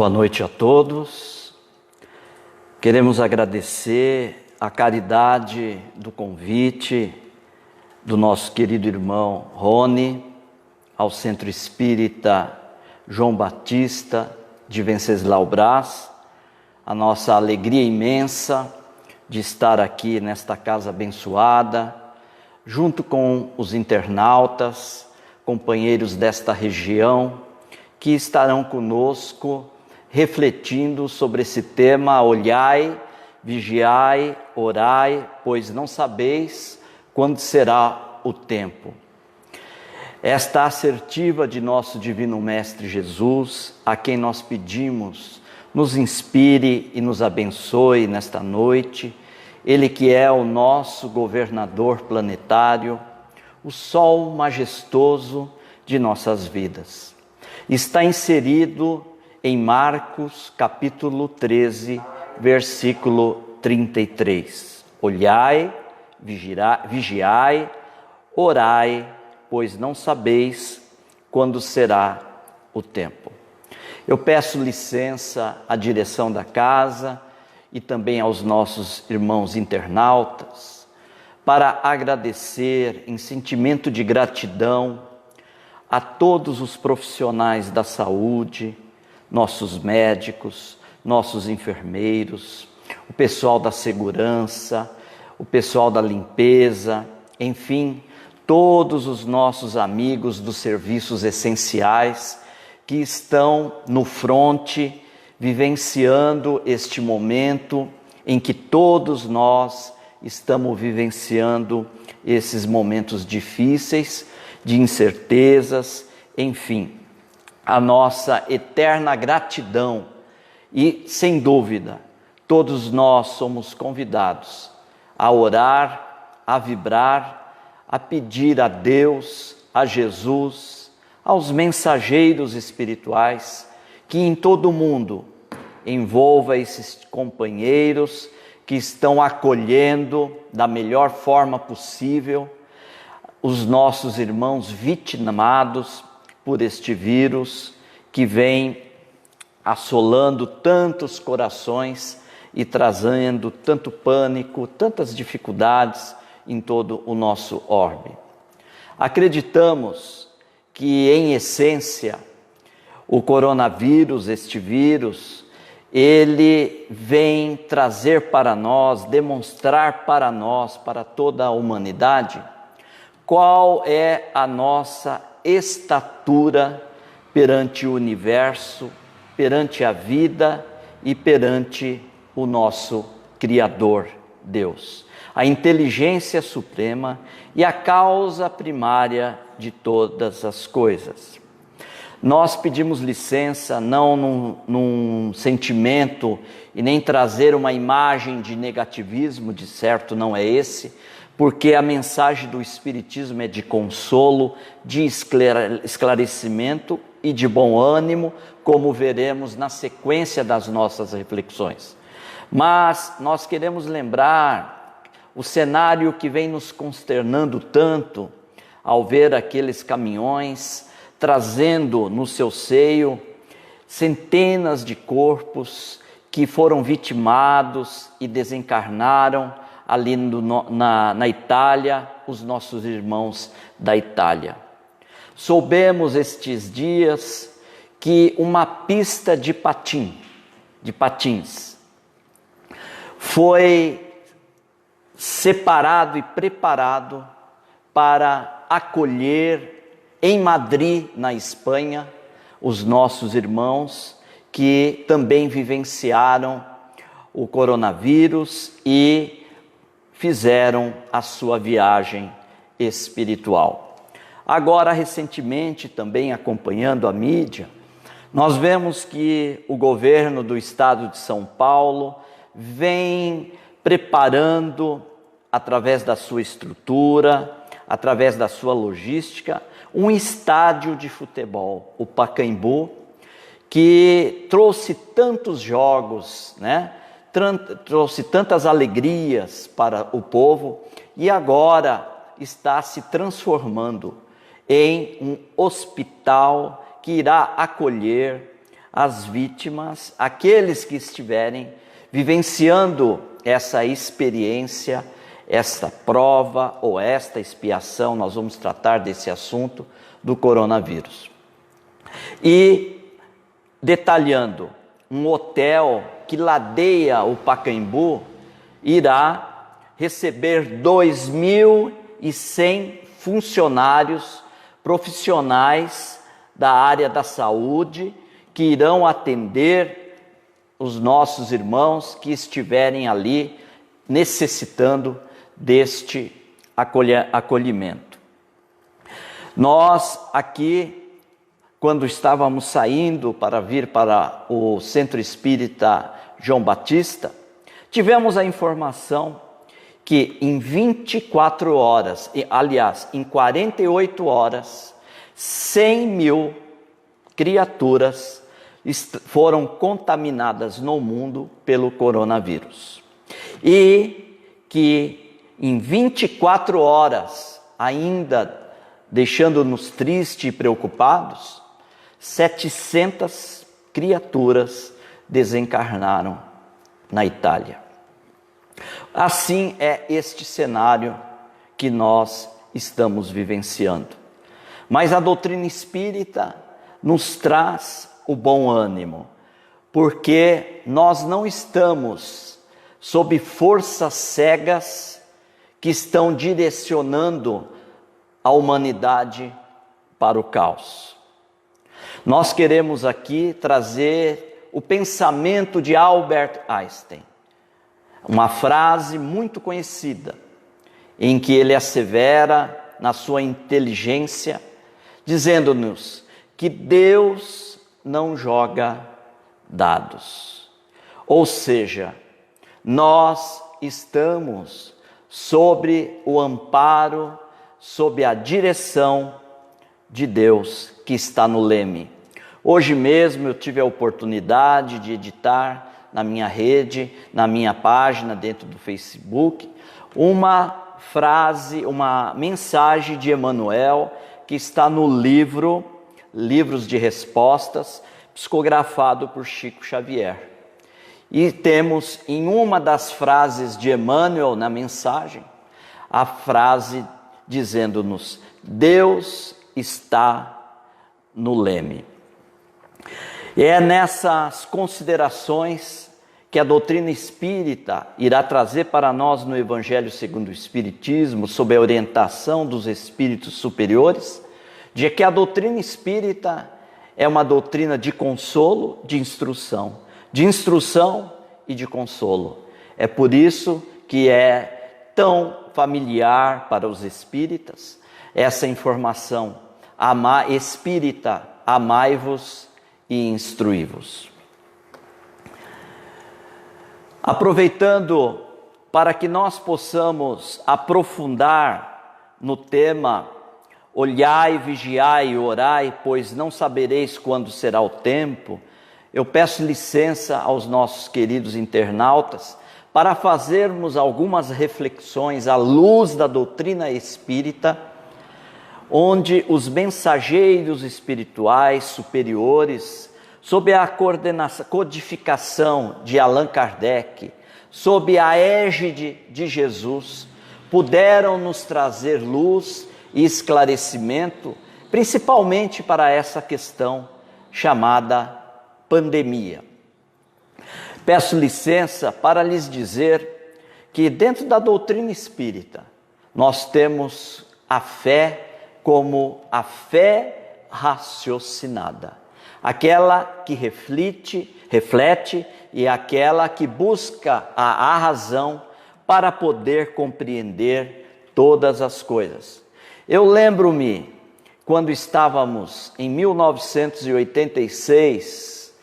Boa noite a todos. Queremos agradecer a caridade do convite do nosso querido irmão Rony ao Centro Espírita João Batista de Venceslau Braz, a nossa alegria imensa de estar aqui nesta casa abençoada, junto com os internautas, companheiros desta região, que estarão conosco refletindo sobre esse tema: olhai, vigiai, orai, pois não sabeis quando será o tempo. Esta assertiva de nosso Divino Mestre Jesus, a quem nós pedimos, nos inspire e nos abençoe nesta noite, Ele que é o nosso governador planetário, o sol majestoso de nossas vidas. Está inserido em Marcos capítulo 13, versículo 33. Olhai, vigiai, orai, pois não sabeis quando será o tempo. Eu peço licença à direção da casa e também aos nossos irmãos internautas para agradecer em sentimento de gratidão a todos os profissionais da saúde, nossos médicos, nossos enfermeiros, o pessoal da segurança, o pessoal da limpeza, enfim, todos os nossos amigos dos serviços essenciais que estão no fronte, vivenciando este momento em que todos nós estamos vivenciando esses momentos difíceis, de incertezas, enfim, a nossa eterna gratidão. E, sem dúvida, todos nós somos convidados a orar, a vibrar, a pedir a Deus, a Jesus, aos mensageiros espirituais, que em todo o mundo envolva esses companheiros que estão acolhendo da melhor forma possível os nossos irmãos vitimados por este vírus que vem assolando tantos corações e trazendo tanto pânico, tantas dificuldades em todo o nosso orbe. Acreditamos que, em essência, o coronavírus, este vírus, ele vem trazer para nós, demonstrar para nós, para toda a humanidade, qual é a nossa estatura perante o universo, perante a vida e perante o nosso Criador, Deus, a inteligência suprema e a causa primária de todas as coisas. Nós pedimos licença, não num sentimento e nem trazer uma imagem de negativismo, de certo não é esse, porque a mensagem do Espiritismo é de consolo, de esclarecimento e de bom ânimo, como veremos na sequência das nossas reflexões. Mas nós queremos lembrar o cenário que vem nos consternando tanto ao ver aqueles caminhões trazendo no seu seio centenas de corpos que foram vitimados e desencarnaram ali na Itália, os nossos irmãos da Itália. Soubemos estes dias que uma pista de patins, foi separado e preparado para acolher em Madrid, na Espanha, os nossos irmãos que também vivenciaram o coronavírus e fizeram a sua viagem espiritual. Agora, recentemente, também acompanhando a mídia, nós vemos que o governo do estado de São Paulo vem preparando, através da sua estrutura, através da sua logística, um estádio de futebol, o Pacaembu, que trouxe tantos jogos, trouxe tantas alegrias para o povo e agora está se transformando em um hospital que irá acolher as vítimas, aqueles que estiverem vivenciando essa experiência, esta prova ou esta expiação. Nós vamos tratar desse assunto do coronavírus. E detalhando, um hotel que ladeia o Pacaembu irá receber 2.100 funcionários profissionais da área da saúde que irão atender os nossos irmãos que estiverem ali necessitando deste acolhimento. Nós aqui, quando estávamos saindo para vir para o Centro Espírita João Batista, tivemos a informação que em 24 horas, aliás, em 48 horas, 100 mil criaturas foram contaminadas no mundo pelo coronavírus. E que em 24 horas, ainda deixando-nos tristes e preocupados, 700 criaturas desencarnaram na Itália. Assim é este cenário que nós estamos vivenciando. Mas a doutrina espírita nos traz o bom ânimo, porque nós não estamos sob forças cegas que estão direcionando a humanidade para o caos. Nós queremos aqui trazer o pensamento de Albert Einstein, uma frase muito conhecida, em que ele assevera na sua inteligência, dizendo-nos que Deus não joga dados. Ou seja, nós estamos sobre o amparo, sob a direção de Deus que está no leme. Hoje mesmo eu tive a oportunidade de editar na minha rede, na minha página dentro do Facebook, uma frase, uma mensagem de Emmanuel que está no livro Livros de Respostas, psicografado por Chico Xavier. E temos em uma das frases de Emmanuel na mensagem, a frase dizendo-nos: Deus está no leme. E é nessas considerações que a doutrina espírita irá trazer para nós no Evangelho segundo o Espiritismo, sob a orientação dos espíritos superiores, de que a doutrina espírita é uma doutrina de consolo, de instrução e de consolo. É por isso que é tão familiar para os espíritas essa informação: espírita, amai-vos e instruí-vos. Aproveitando para que nós possamos aprofundar no tema olhai, vigiai e orai, pois não sabereis quando será o tempo, eu peço licença aos nossos queridos internautas para fazermos algumas reflexões à luz da doutrina espírita, onde os mensageiros espirituais superiores, sob a codificação de Allan Kardec, sob a égide de Jesus, puderam nos trazer luz e esclarecimento, principalmente para essa questão chamada pandemia. Peço licença para lhes dizer que dentro da doutrina espírita, nós temos a fé como a fé raciocinada, aquela que reflete e aquela que busca a razão para poder compreender todas as coisas. Eu lembro-me quando estávamos em 1986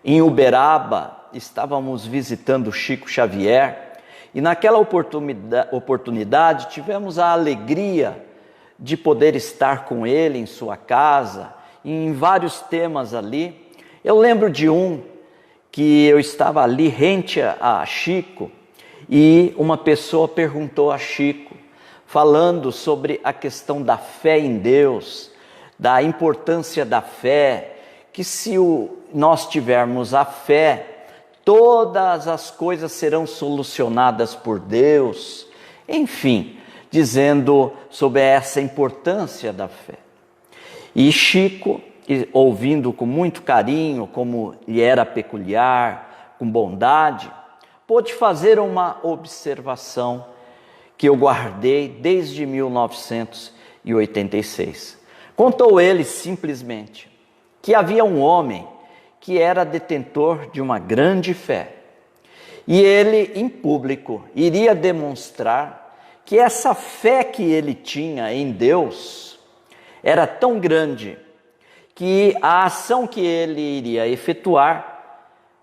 em Uberaba, estávamos visitando Chico Xavier e naquela oportunidade tivemos a alegria de poder estar com ele em sua casa, em vários temas ali. Eu lembro de um que eu estava ali rente a Chico e uma pessoa perguntou a Chico, falando sobre a questão da fé em Deus, da importância da fé, que se nós tivermos a fé, todas as coisas serão solucionadas por Deus. Enfim, dizendo sobre essa importância da fé. E Chico, ouvindo com muito carinho, como lhe era peculiar, com bondade, pôde fazer uma observação que eu guardei desde 1986. Contou ele simplesmente que havia um homem que era detentor de uma grande fé. E ele, em público, iria demonstrar que essa fé que ele tinha em Deus era tão grande que a ação que ele iria efetuar,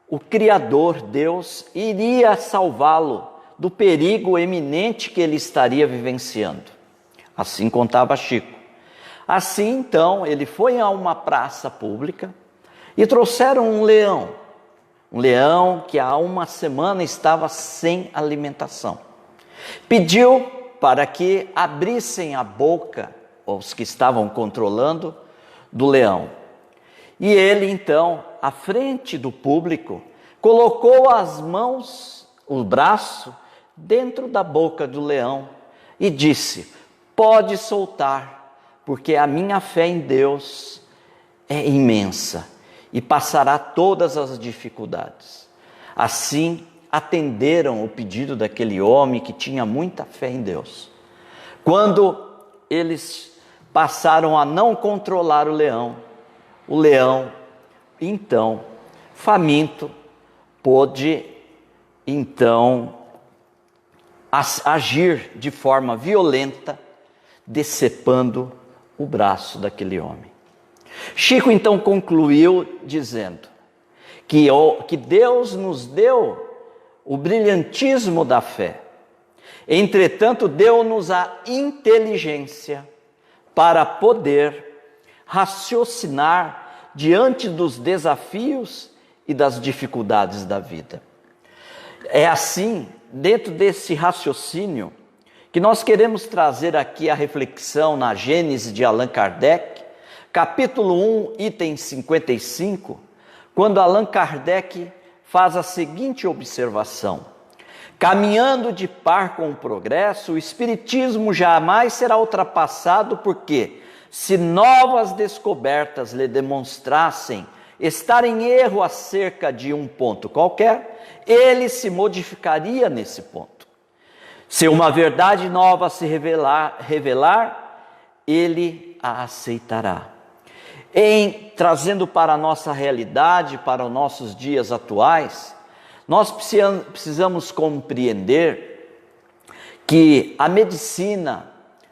o Criador, Deus, iria salvá-lo do perigo eminente que ele estaria vivenciando. Assim contava Chico. Assim, então, ele foi a uma praça pública e trouxeram um leão que há uma semana estava sem alimentação. Pediu para que abrissem a boca, os que estavam controlando, do leão. E ele, então, à frente do público, colocou as mãos, o braço, dentro da boca do leão e disse: pode soltar, porque a minha fé em Deus é imensa e passará todas as dificuldades. Assim, atenderam o pedido daquele homem que tinha muita fé em Deus. Quando eles passaram a não controlar o leão, então, faminto, pôde, então, agir de forma violenta, decepando o braço daquele homem. Chico, então, concluiu dizendo que Deus nos deu o brilhantismo da fé. Entretanto, deu-nos a inteligência para poder raciocinar diante dos desafios e das dificuldades da vida. É assim, dentro desse raciocínio, que nós queremos trazer aqui a reflexão na Gênese de Allan Kardec, capítulo 1, item 55, quando Allan Kardec faz a seguinte observação: caminhando de par com o progresso, o Espiritismo jamais será ultrapassado, porque se novas descobertas lhe demonstrassem estar em erro acerca de um ponto qualquer, ele se modificaria nesse ponto. Se uma verdade nova se revelar, ele a aceitará. Trazendo para a nossa realidade, para os nossos dias atuais, nós precisamos compreender que a medicina,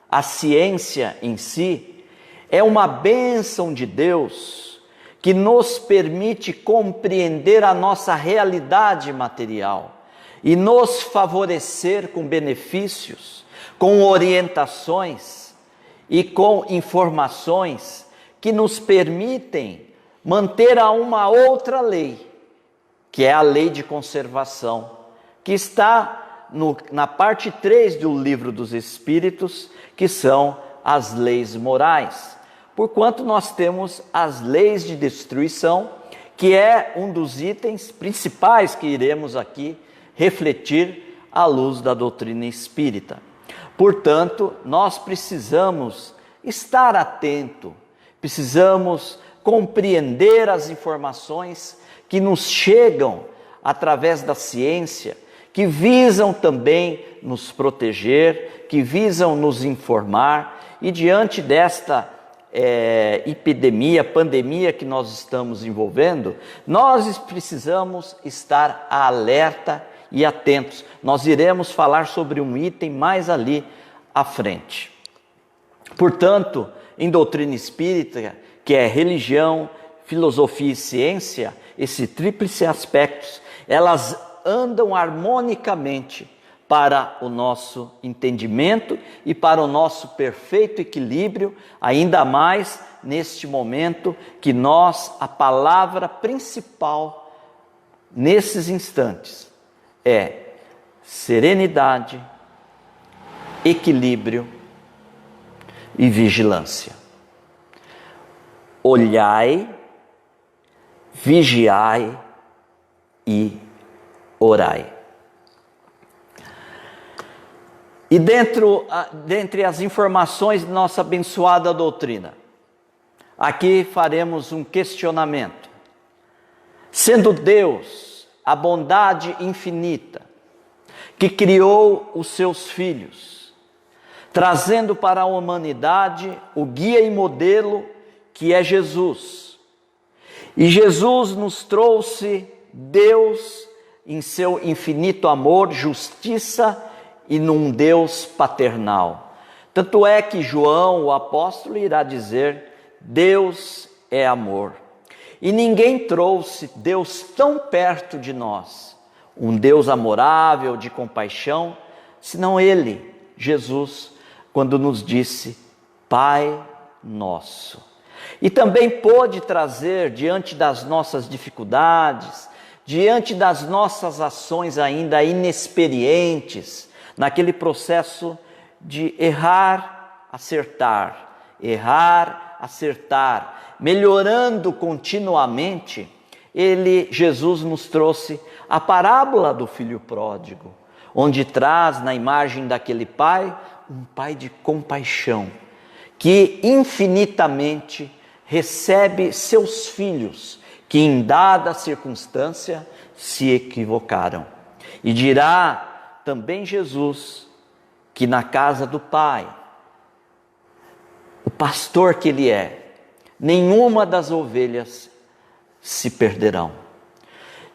a ciência em si, é uma bênção de Deus que nos permite compreender a nossa realidade material e nos favorecer com benefícios, com orientações e com informações que nos permitem manter a uma outra lei, que é a lei de conservação, que está na parte 3 do Livro dos Espíritos, que são as leis morais. Porquanto nós temos as leis de destruição, que é um dos itens principais que iremos aqui refletir à luz da doutrina espírita. Portanto, nós precisamos estar atento, precisamos compreender as informações que nos chegam através da ciência, que visam também nos proteger, que visam nos informar, e diante desta epidemia, pandemia que nós estamos envolvendo, nós precisamos estar alerta e atentos. Nós iremos falar sobre um item mais ali à frente. Portanto, em doutrina espírita, que é religião, filosofia e ciência, esse tríplice aspectos, elas andam harmonicamente para o nosso entendimento e para o nosso perfeito equilíbrio, ainda mais neste momento que a palavra principal nesses instantes é serenidade, equilíbrio e vigilância. Olhai vigiai e orai. E dentre as informações de nossa abençoada doutrina, aqui faremos um questionamento. Sendo Deus a bondade infinita, que criou os seus filhos, trazendo para a humanidade o guia e modelo que é Jesus. E Jesus nos trouxe Deus em seu infinito amor, justiça e num Deus paternal. Tanto é que João, o apóstolo, irá dizer: Deus é amor. E ninguém trouxe Deus tão perto de nós, um Deus amorável, de compaixão, senão Ele, Jesus, quando nos disse: Pai nosso. E também pôde trazer, diante das nossas dificuldades, diante das nossas ações ainda inexperientes, naquele processo de errar, acertar, melhorando continuamente, Jesus nos trouxe a parábola do filho pródigo, onde traz na imagem daquele pai, um pai de compaixão, que infinitamente recebe seus filhos, que em dada circunstância se equivocaram. E dirá também Jesus, que na casa do Pai, o pastor que Ele é, nenhuma das ovelhas se perderão.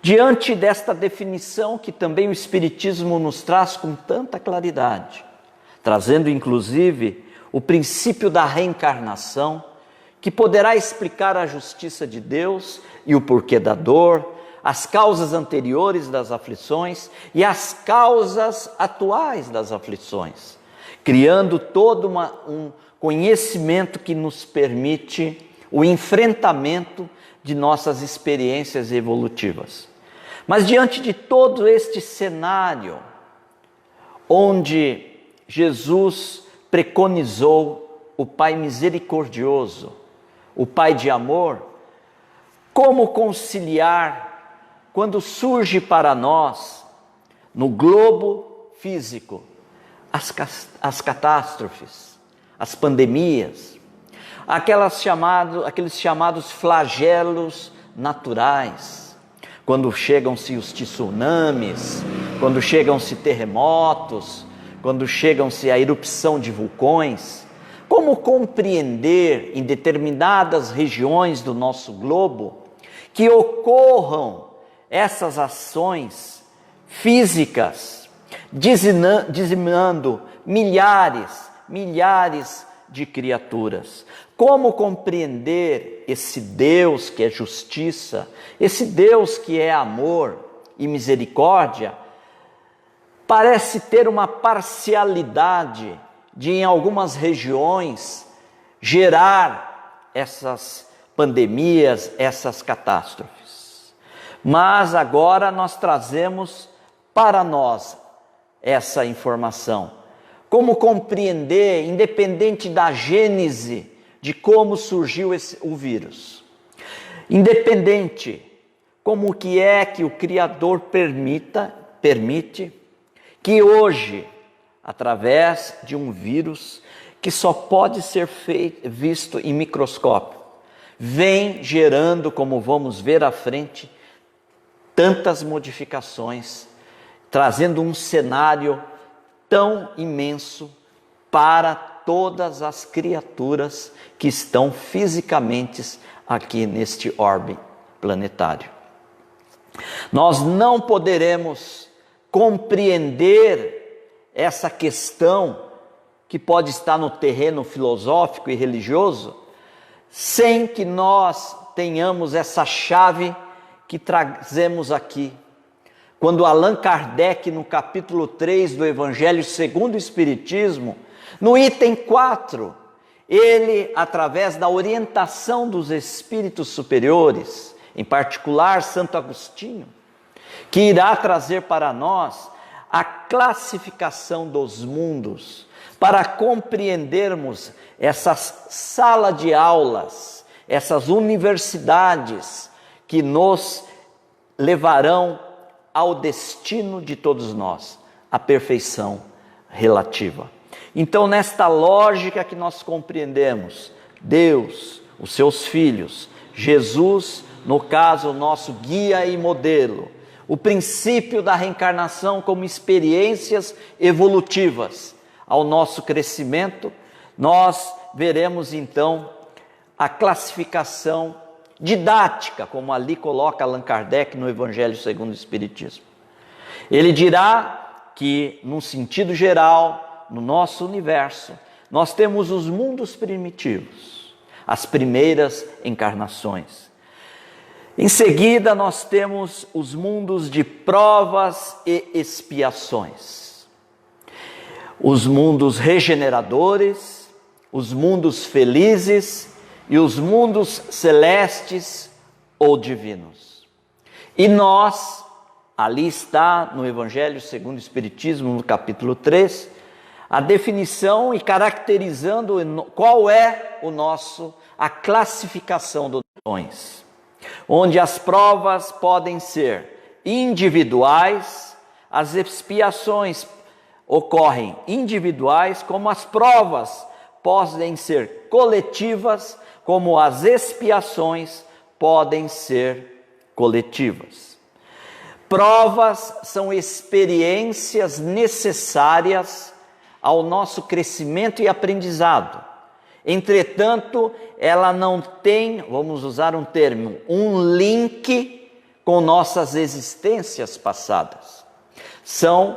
Diante desta definição que também o Espiritismo nos traz com tanta claridade, trazendo inclusive o princípio da reencarnação, que poderá explicar a justiça de Deus e o porquê da dor, as causas anteriores das aflições e as causas atuais das aflições, criando todo um conhecimento que nos permite o enfrentamento de nossas experiências evolutivas. Mas diante de todo este cenário, onde Jesus preconizou o Pai misericordioso, o Pai de amor, como conciliar quando surge para nós, no globo físico, as catástrofes, as pandemias, aqueles chamados flagelos naturais, quando chegam-se os tsunamis, quando chegam-se terremotos, quando chegam-se a erupção de vulcões. Como compreender em determinadas regiões do nosso globo que ocorram essas ações físicas, dizimando milhares de criaturas? Como compreender esse Deus que é justiça, esse Deus que é amor e misericórdia, parece ter uma parcialidade de, em algumas regiões, gerar essas pandemias, essas catástrofes. Mas agora nós trazemos para nós essa informação. Como compreender, independente da gênese de como surgiu o vírus, independente como que é que o Criador permite que hoje, através de um vírus que só pode ser visto em microscópio, vem gerando, como vamos ver à frente, tantas modificações, trazendo um cenário tão imenso para todas as criaturas que estão fisicamente aqui neste orbe planetário. Nós não poderemos compreender essa questão que pode estar no terreno filosófico e religioso, sem que nós tenhamos essa chave que trazemos aqui. Quando Allan Kardec, no capítulo 3 do Evangelho segundo o Espiritismo, no item 4, ele, através da orientação dos espíritos superiores, em particular Santo Agostinho, que irá trazer para nós a classificação dos mundos, para compreendermos essa sala de aulas, essas universidades que nos levarão ao destino de todos nós, a perfeição relativa. Então, nesta lógica que nós compreendemos, Deus, os seus filhos, Jesus, no caso, nosso guia e modelo, o princípio da reencarnação como experiências evolutivas ao nosso crescimento, nós veremos então a classificação didática, como ali coloca Allan Kardec no Evangelho segundo o Espiritismo. Ele dirá que, num sentido geral, no nosso universo, nós temos os mundos primitivos, as primeiras encarnações. Em seguida, nós temos os mundos de provas e expiações, os mundos regeneradores, os mundos felizes e os mundos celestes ou divinos. E nós, ali está no Evangelho segundo o Espiritismo, no capítulo 3, a definição e caracterizando qual é a classificação dos dons, onde as provas podem ser individuais, as expiações ocorrem individuais, como as provas podem ser coletivas, como as expiações podem ser coletivas. Provas são experiências necessárias ao nosso crescimento e aprendizado. Entretanto, ela não tem, vamos usar um termo, um link com nossas existências passadas. São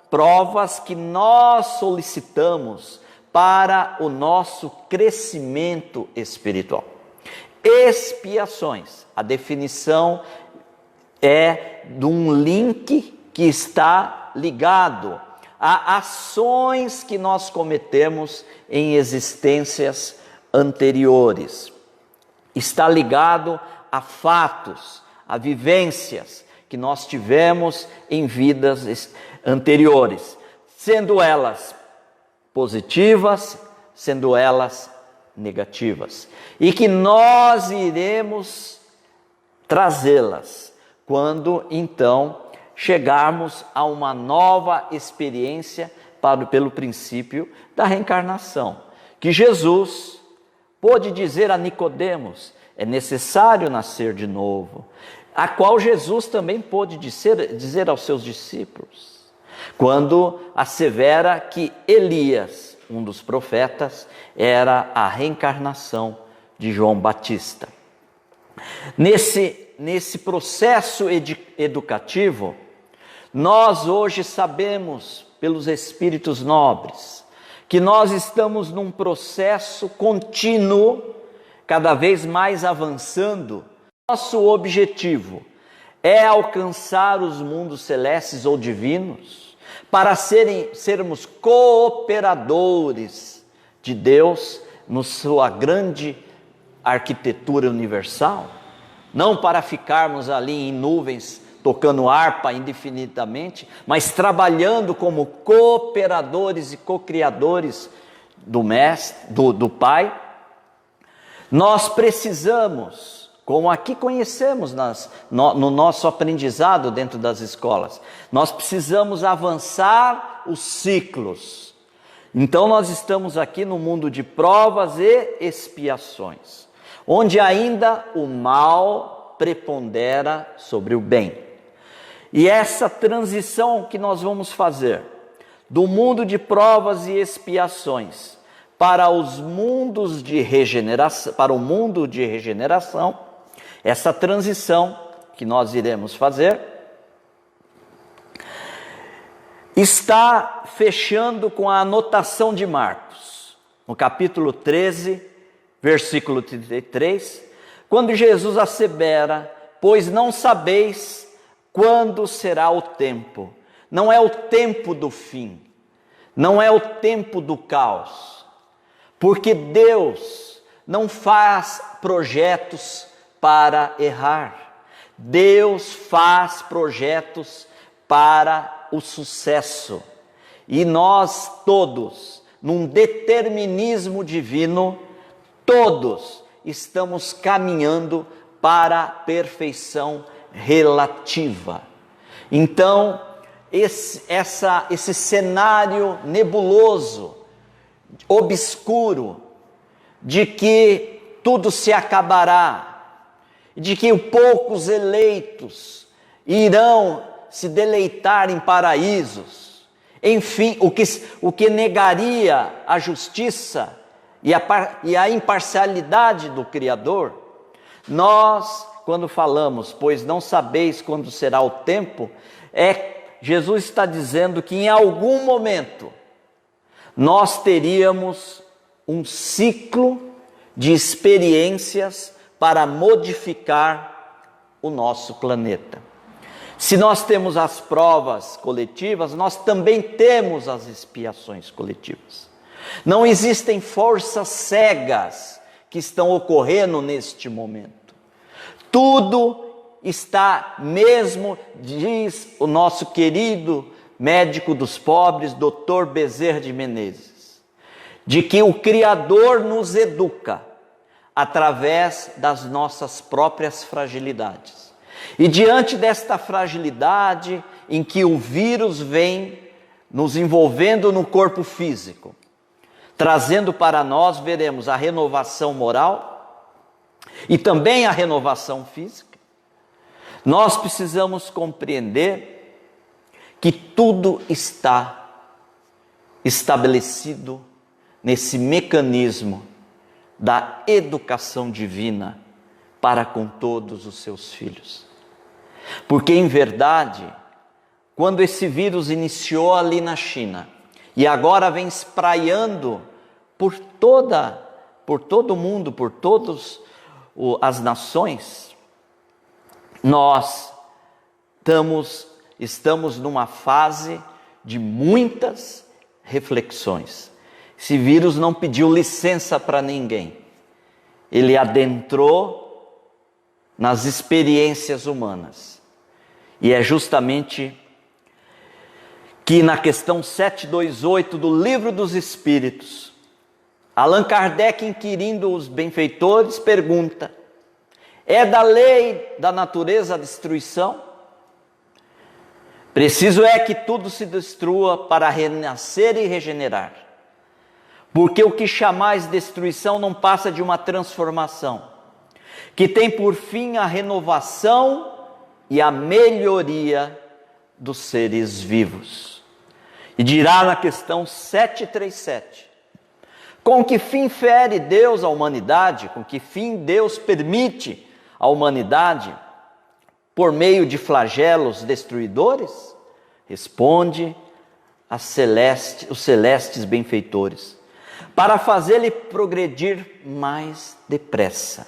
provas que nós solicitamos para o nosso crescimento espiritual. Expiações, a definição é de um link que está ligado a ações que nós cometemos em existências anteriores. Está ligado a fatos, a vivências que nós tivemos em vidas anteriores, sendo elas positivas, sendo elas negativas, e que nós iremos trazê-las quando então chegarmos a uma nova experiência pelo princípio da reencarnação, que Jesus pôde dizer a Nicodemos: é necessário nascer de novo, a qual Jesus também pôde dizer aos seus discípulos, quando assevera que Elias, um dos profetas, era a reencarnação de João Batista. Nesse processo educativo, nós hoje sabemos, pelos espíritos nobres, que nós estamos num processo contínuo, cada vez mais avançando. Nosso objetivo é alcançar os mundos celestes ou divinos, para sermos cooperadores de Deus na sua grande arquitetura universal, não para ficarmos ali em nuvens tocando harpa indefinidamente, mas trabalhando como cooperadores e co-criadores do Mestre, do Pai. Nós precisamos, como aqui conhecemos no nosso aprendizado dentro das escolas, nós precisamos avançar os ciclos. Então nós estamos aqui no mundo de provas e expiações, onde ainda o mal prepondera sobre o bem. E essa transição que nós vamos fazer do mundo de provas e expiações para os mundos de regeneração, para o mundo de regeneração, essa transição que nós iremos fazer está fechando com a anotação de Marcos, no capítulo 13, versículo 33, quando Jesus assevera: pois não sabeis quando será o tempo. Não é o tempo do fim, não é o tempo do caos, porque Deus não faz projetos para errar. Deus faz projetos para o sucesso. E nós todos, num determinismo divino, todos estamos caminhando para a perfeição relativa. Então, esse cenário nebuloso, obscuro, de que tudo se acabará, de que poucos eleitos irão se deleitar em paraísos, enfim, o que negaria a justiça e a imparcialidade do Criador. Nós, quando falamos, pois não sabeis quando será o tempo, Jesus está dizendo que em algum momento nós teríamos um ciclo de experiências para modificar o nosso planeta. Se nós temos as provas coletivas, nós também temos as expiações coletivas. Não existem forças cegas que estão ocorrendo neste momento. Tudo está mesmo, diz o nosso querido médico dos pobres, Dr. Bezerra de Menezes, de que o Criador nos educa através das nossas próprias fragilidades. E diante desta fragilidade em que o vírus vem nos envolvendo no corpo físico, trazendo para nós, veremos a renovação moral e também a renovação física, nós precisamos compreender que tudo está estabelecido nesse mecanismo da educação divina para com todos os seus filhos. Porque, em verdade, quando esse vírus iniciou ali na China e agora vem espraiando por todo o mundo, por todas as nações, nós estamos numa fase de muitas reflexões. Esse vírus não pediu licença para ninguém. Ele adentrou nas experiências humanas. E é justamente que na questão 728 do Livro dos Espíritos, Allan Kardec, inquirindo os benfeitores, pergunta: é da lei da natureza a destruição? Preciso é que tudo se destrua para renascer e regenerar. Porque o que chamais destruição não passa de uma transformação, que tem por fim a renovação e a melhoria dos seres vivos. E dirá na questão 737, com que fim fere Deus a humanidade, com que fim Deus permite a humanidade por meio de flagelos destruidores? Responde os celestes benfeitores: para fazê-lo progredir mais depressa.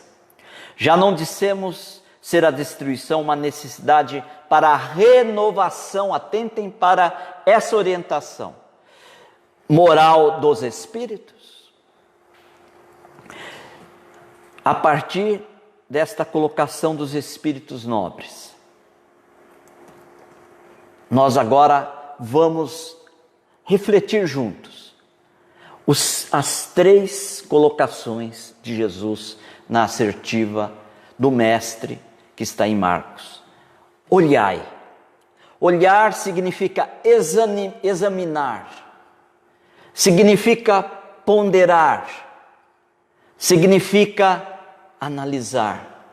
Já não dissemos ser a destruição uma necessidade para a renovação? Atentem para essa orientação moral dos espíritos. A partir desta colocação dos espíritos nobres, nós agora vamos refletir juntos as três colocações de Jesus na assertiva do Mestre que está em Marcos. Olhai. Olhar significa examinar, significa ponderar, significa analisar.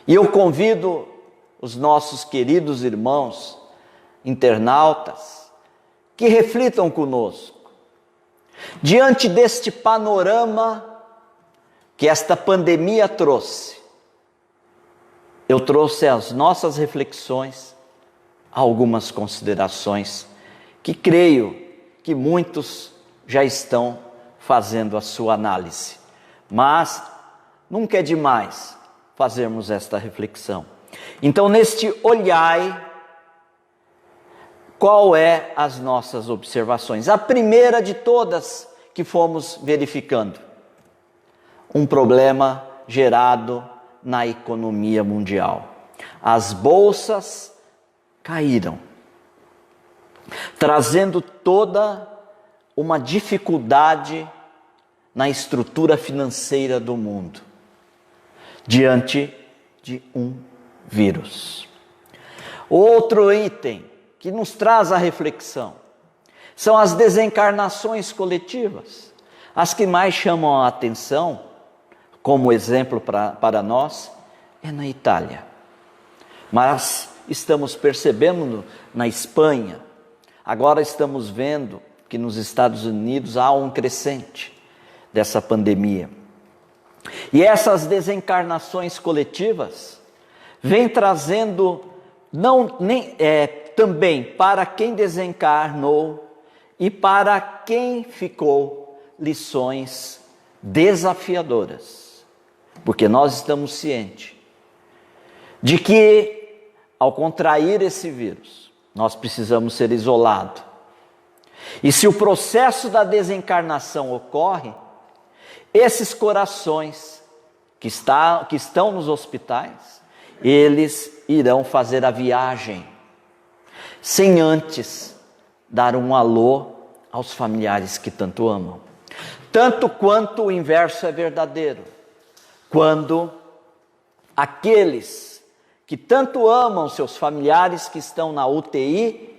E eu convido os nossos queridos irmãos internautas que reflitam conosco diante deste panorama que esta pandemia trouxe. Eu trouxe as nossas reflexões, algumas considerações que creio que muitos já estão fazendo a sua análise, mas nunca é demais fazermos esta reflexão. Então, neste olhai, qual é as nossas observações? A primeira de todas que fomos verificando: um problema gerado na economia mundial. As bolsas caíram, trazendo toda uma dificuldade na estrutura financeira do mundo, diante de um vírus. Outro item que nos traz a reflexão são as desencarnações coletivas. As que mais chamam a atenção, como exemplo para nós, é na Itália. Mas estamos percebendo na Espanha, agora estamos vendo que nos Estados Unidos há um crescente dessa pandemia. E essas desencarnações coletivas vêm trazendo também para quem desencarnou e para quem ficou lições desafiadoras. Porque nós estamos cientes de que, ao contrair esse vírus, nós precisamos ser isolados. E se o processo da desencarnação ocorre, esses corações que estão nos hospitais, eles irão fazer a viagem, sem antes dar um alô aos familiares que tanto amam. Tanto quanto o inverso é verdadeiro, quando aqueles que tanto amam seus familiares que estão na UTI,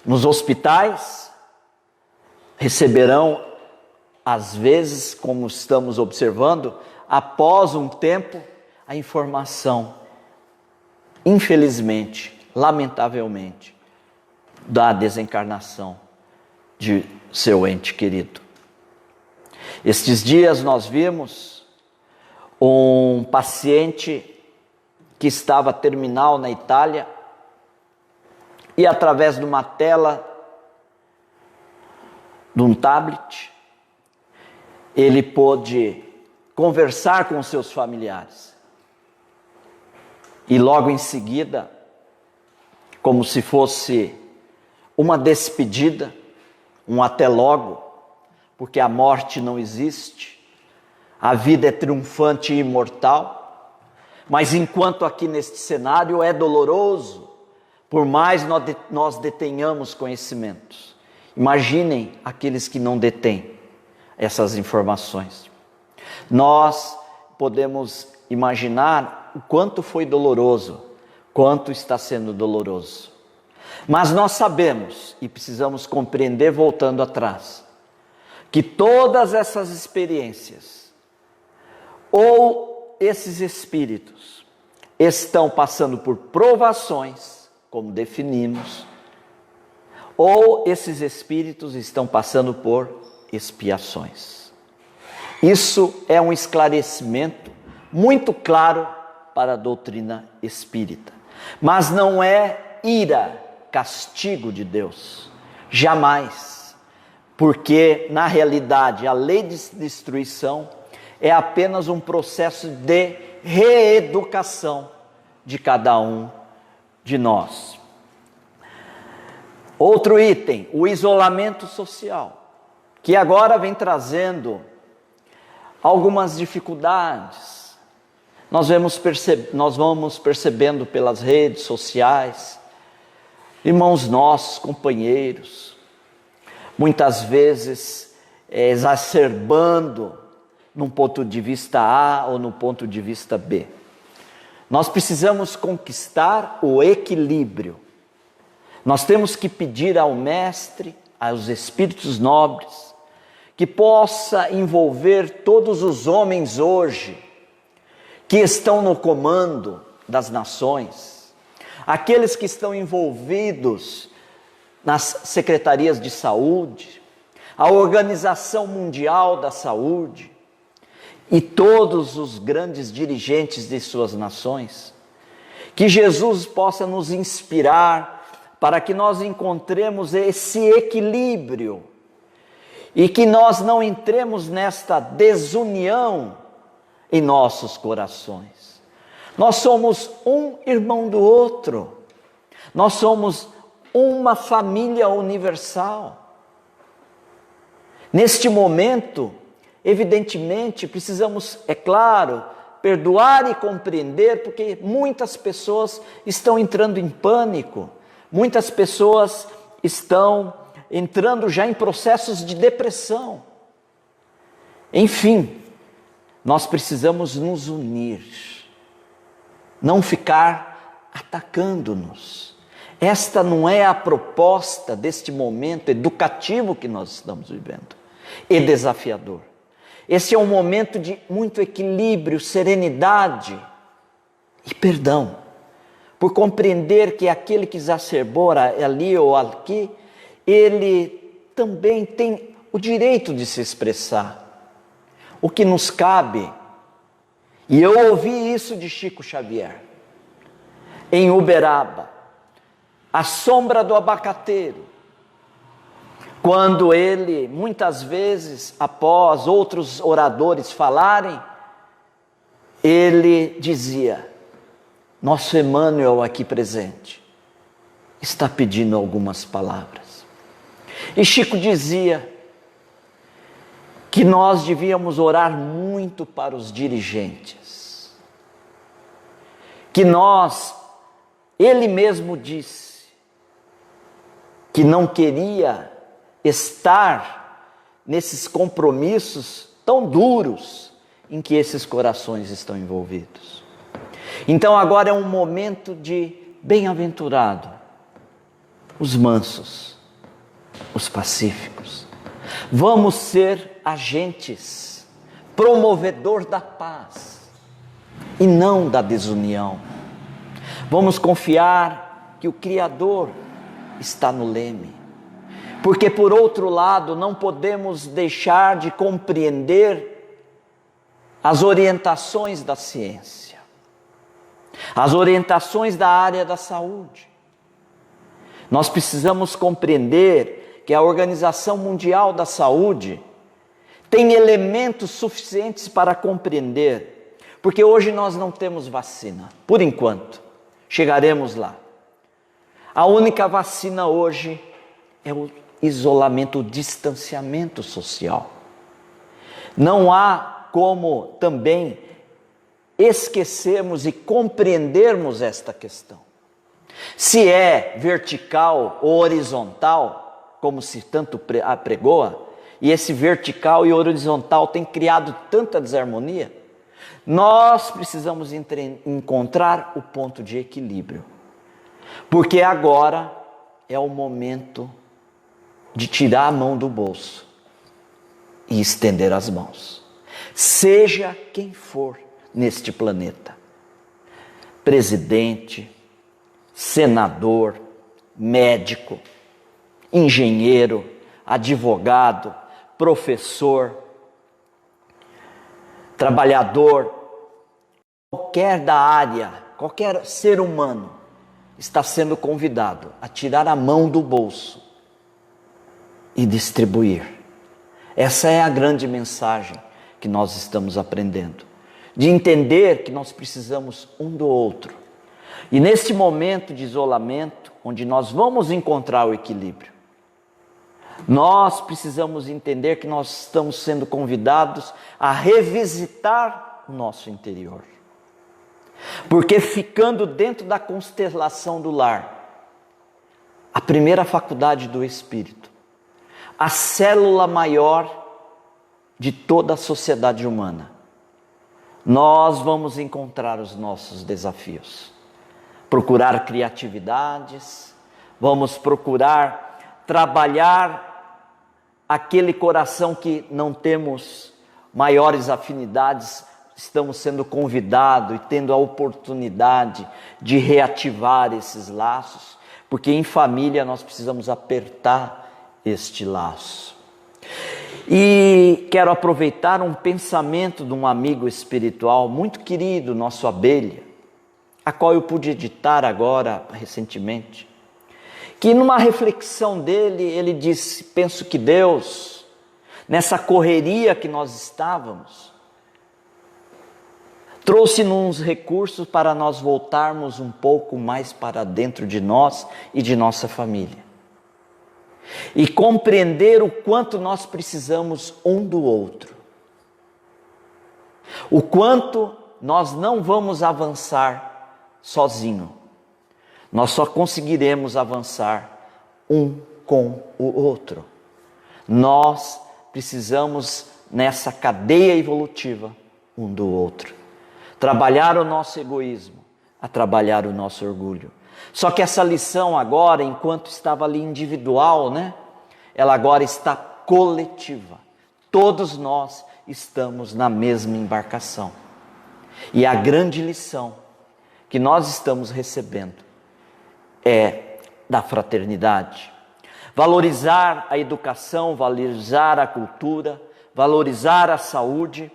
nos hospitais, receberão, às vezes, como estamos observando, após um tempo, a informação, infelizmente, lamentavelmente, da desencarnação de seu ente querido. Estes dias nós vimos um paciente que estava terminal na Itália e, através de uma tela, de um tablet, ele pôde conversar com seus familiares. E logo em seguida, como se fosse uma despedida, um até logo, porque a morte não existe, a vida é triunfante e imortal, mas enquanto aqui neste cenário é doloroso, por mais nós detenhamos conhecimentos. Imaginem aqueles que não detêm essas informações. Nós podemos imaginar o quanto foi doloroso, quanto está sendo doloroso. Mas nós sabemos e precisamos compreender, voltando atrás, que todas essas experiências, ou esses espíritos, estão passando por provações, como definimos, ou esses espíritos estão passando por expiações. Isso é um esclarecimento muito claro para a doutrina espírita. Mas não é ira, castigo de Deus. Jamais. Porque, na realidade, a lei de destruição é apenas um processo de reeducação de cada um de nós. Outro item, o isolamento social, que agora vem trazendo algumas dificuldades. Nós vamos percebendo pelas redes sociais, irmãos nossos, companheiros, muitas vezes exacerbando num ponto de vista A ou no ponto de vista B. Nós precisamos conquistar o equilíbrio. Nós temos que pedir ao Mestre, aos Espíritos nobres, que possa envolver todos os homens hoje, que estão no comando das nações, aqueles que estão envolvidos nas secretarias de saúde, a Organização Mundial da Saúde, e todos os grandes dirigentes de suas nações, que Jesus possa nos inspirar para que nós encontremos esse equilíbrio e que nós não entremos nesta desunião em nossos corações. Nós somos um irmão do outro, nós somos uma família universal. Neste momento, evidentemente, precisamos, é claro, perdoar e compreender, porque muitas pessoas estão entrando em pânico, muitas pessoas estão entrando já em processos de depressão. Enfim, nós precisamos nos unir. não ficar atacando-nos. Esta não é a proposta deste momento educativo que nós estamos vivendo e desafiador. Esse é um momento de muito equilíbrio, serenidade e perdão, por compreender que aquele que exacerbou ali ou aqui, ele também tem o direito de se expressar. O que nos cabe, e eu ouvi isso de Chico Xavier, em Uberaba, à sombra do abacateiro, quando ele, muitas vezes, após outros oradores falarem, ele dizia: nosso Emmanuel aqui presente está pedindo algumas palavras. E Chico dizia que nós devíamos orar muito para os dirigentes, que ele mesmo disse que não queria estar nesses compromissos tão duros em que esses corações estão envolvidos. Então agora é um momento de bem-aventurado os mansos, os pacíficos. Vamos ser agentes, promovedor da paz e não da desunião. Vamos confiar que o Criador está no leme. Porque por outro lado, não podemos deixar de compreender as orientações da ciência, as orientações da área da saúde. Nós precisamos compreender que a Organização Mundial da Saúde tem elementos suficientes para compreender, porque hoje nós não temos vacina, por enquanto, chegaremos lá. A única vacina hoje é o isolamento, o distanciamento social. Não há como também esquecermos e compreendermos esta questão. Se é vertical ou horizontal, como se tanto apregoa, e esse vertical e horizontal tem criado tanta desarmonia, nós precisamos encontrar o ponto de equilíbrio. Porque agora é o momento de tirar a mão do bolso e estender as mãos. Seja quem for neste planeta, presidente, senador, médico, engenheiro, advogado, professor, trabalhador, qualquer da área, qualquer ser humano está sendo convidado a tirar a mão do bolso e distribuir. Essa é a grande mensagem que nós estamos aprendendo, de entender que nós precisamos um do outro. E neste momento de isolamento, onde nós vamos encontrar o equilíbrio, nós precisamos entender que nós estamos sendo convidados a revisitar o nosso interior. Porque ficando dentro da constelação do lar, a primeira faculdade do espírito, a célula maior de toda a sociedade humana, nós vamos encontrar os nossos desafios. Procurar criatividades, vamos procurar trabalhar aquele coração que não temos maiores afinidades, estamos sendo convidados e tendo a oportunidade de reativar esses laços, porque em família nós precisamos apertar este laço. E quero aproveitar um pensamento de um amigo espiritual muito querido, nosso Abelha, a qual eu pude editar agora recentemente, que numa reflexão dele, ele disse: penso que Deus, nessa correria que nós estávamos, trouxe-nos recursos para nós voltarmos um pouco mais para dentro de nós e de nossa família. E compreender o quanto nós precisamos um do outro. O quanto nós não vamos avançar sozinho. Nós só conseguiremos avançar um com o outro. Nós precisamos, nessa cadeia evolutiva, um do outro. Trabalhar o nosso egoísmo, a trabalhar o nosso orgulho. Só que essa lição agora, enquanto estava ali individual, né? Ela agora está coletiva. Todos nós estamos na mesma embarcação. E a grande lição que nós estamos recebendo é da fraternidade. Valorizar a educação, valorizar a cultura, valorizar a saúde,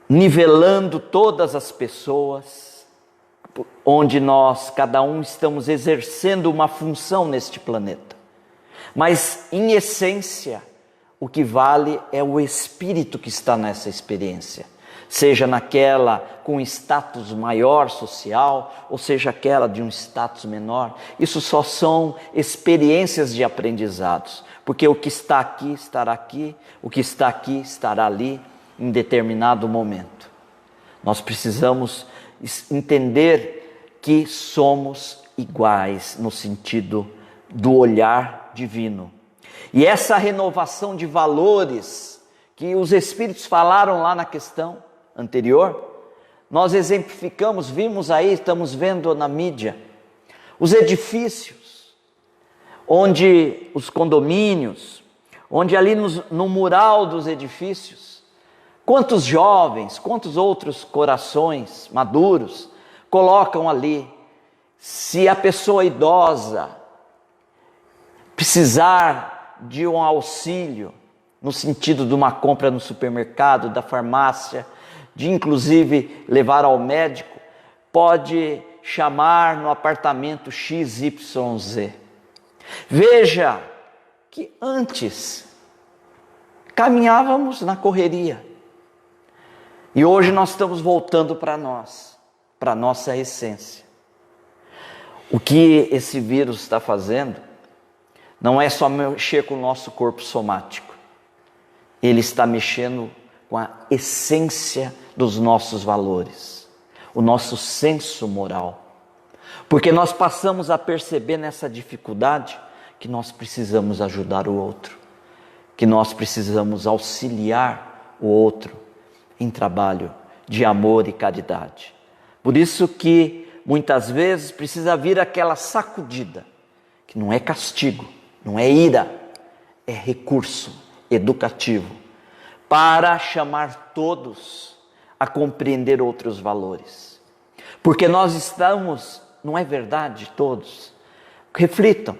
nivelando todas as pessoas, onde nós, cada um, estamos exercendo uma função neste planeta. Mas, em essência, o que vale é o espírito que está nessa experiência. Seja naquela com status maior social, ou seja aquela de um status menor. Isso só são experiências de aprendizados. Porque o que está aqui, estará aqui. O que está aqui, estará ali, em determinado momento. Nós precisamos entender que somos iguais no sentido do olhar divino. E essa renovação de valores que os Espíritos falaram lá na questão anterior, nós exemplificamos, vimos aí, estamos vendo na mídia, os edifícios, onde os condomínios, onde ali no mural dos edifícios, quantos jovens, quantos outros corações maduros colocam ali, se a pessoa idosa precisar de um auxílio, no sentido de uma compra no supermercado, da farmácia, de inclusive levar ao médico, pode chamar no apartamento XYZ. Veja que antes caminhávamos na correria e hoje nós estamos voltando para nós, para a nossa essência. O que esse vírus está fazendo não é só mexer com o nosso corpo somático, ele está mexendo com a essência dos nossos valores, o nosso senso moral. Porque nós passamos a perceber nessa dificuldade que nós precisamos ajudar o outro, que nós precisamos auxiliar o outro em trabalho de amor e caridade. Por isso que muitas vezes precisa vir aquela sacudida, que não é castigo, não é ira, é recurso educativo, para chamar todos a compreender outros valores. Porque nós estamos, não é verdade todos? Reflitam,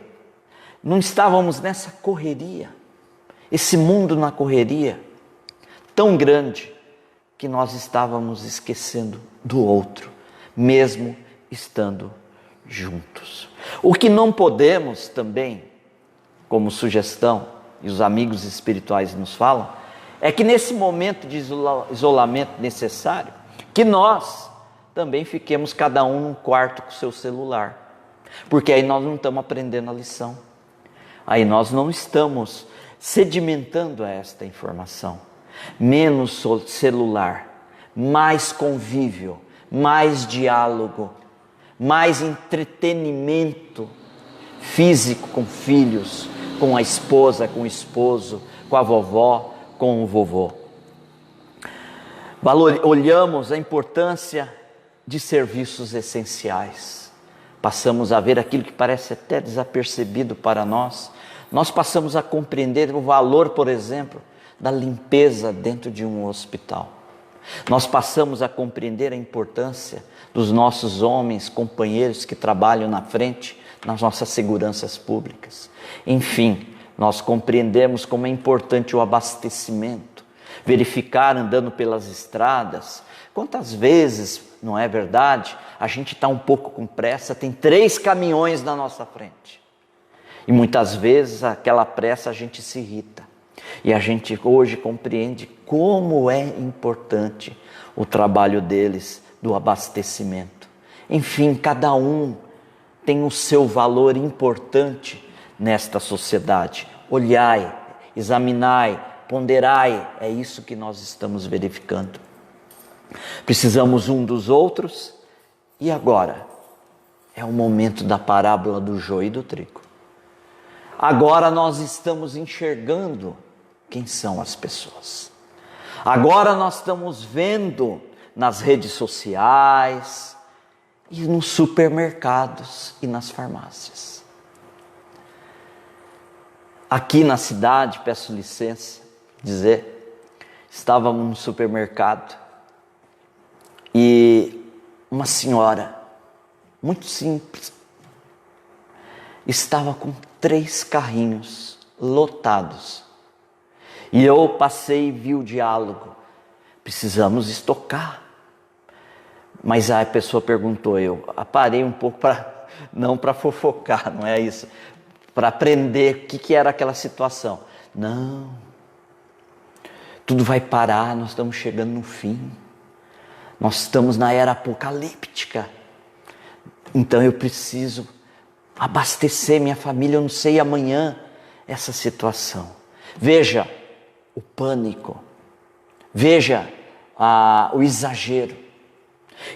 não estávamos nessa correria, esse mundo na correria tão grande, que nós estávamos esquecendo do outro, mesmo estando juntos. O que não podemos também, como sugestão, e os amigos espirituais nos falam, é que nesse momento de isolamento necessário, que nós também fiquemos cada um num quarto com o seu celular. Porque aí nós não estamos aprendendo a lição. Aí nós não estamos sedimentando esta informação. Menos celular, mais convívio, mais diálogo, mais entretenimento físico com filhos, com a esposa, com o esposo, com a vovó, com o vovô. Olhamos a importância de serviços essenciais. Passamos a ver aquilo que parece até desapercebido para nós. Nós passamos a compreender o valor, por exemplo, da limpeza dentro de um hospital. Nós passamos a compreender a importância dos nossos homens, companheiros que trabalham na frente, nas nossas seguranças públicas. Enfim, nós compreendemos como é importante o abastecimento, verificar andando pelas estradas. Quantas vezes, não é verdade, a gente está um pouco com pressa, tem 3 caminhões na nossa frente. E muitas vezes aquela pressa a gente se irrita. E a gente hoje compreende como é importante o trabalho deles, do abastecimento. Enfim, cada um tem o seu valor importante nesta sociedade. Olhai, examinai, ponderai, é isso que nós estamos verificando. Precisamos um dos outros e agora é o momento da parábola do joio e do trigo. Agora nós estamos enxergando quem são as pessoas. Agora nós estamos vendo nas redes sociais, e nos supermercados e nas farmácias. Aqui na cidade, peço licença dizer, estávamos no supermercado e uma senhora, muito simples, estava com 3 carrinhos lotados. E eu passei e vi o diálogo. Precisamos estocar. Mas a pessoa perguntou, eu parei um pouco não para fofocar, não é isso. Para aprender o que era aquela situação. Não. Tudo vai parar, nós estamos chegando no fim. Nós estamos na era apocalíptica. Então eu preciso abastecer minha família, eu não sei amanhã essa situação. Veja o pânico, veja o exagero.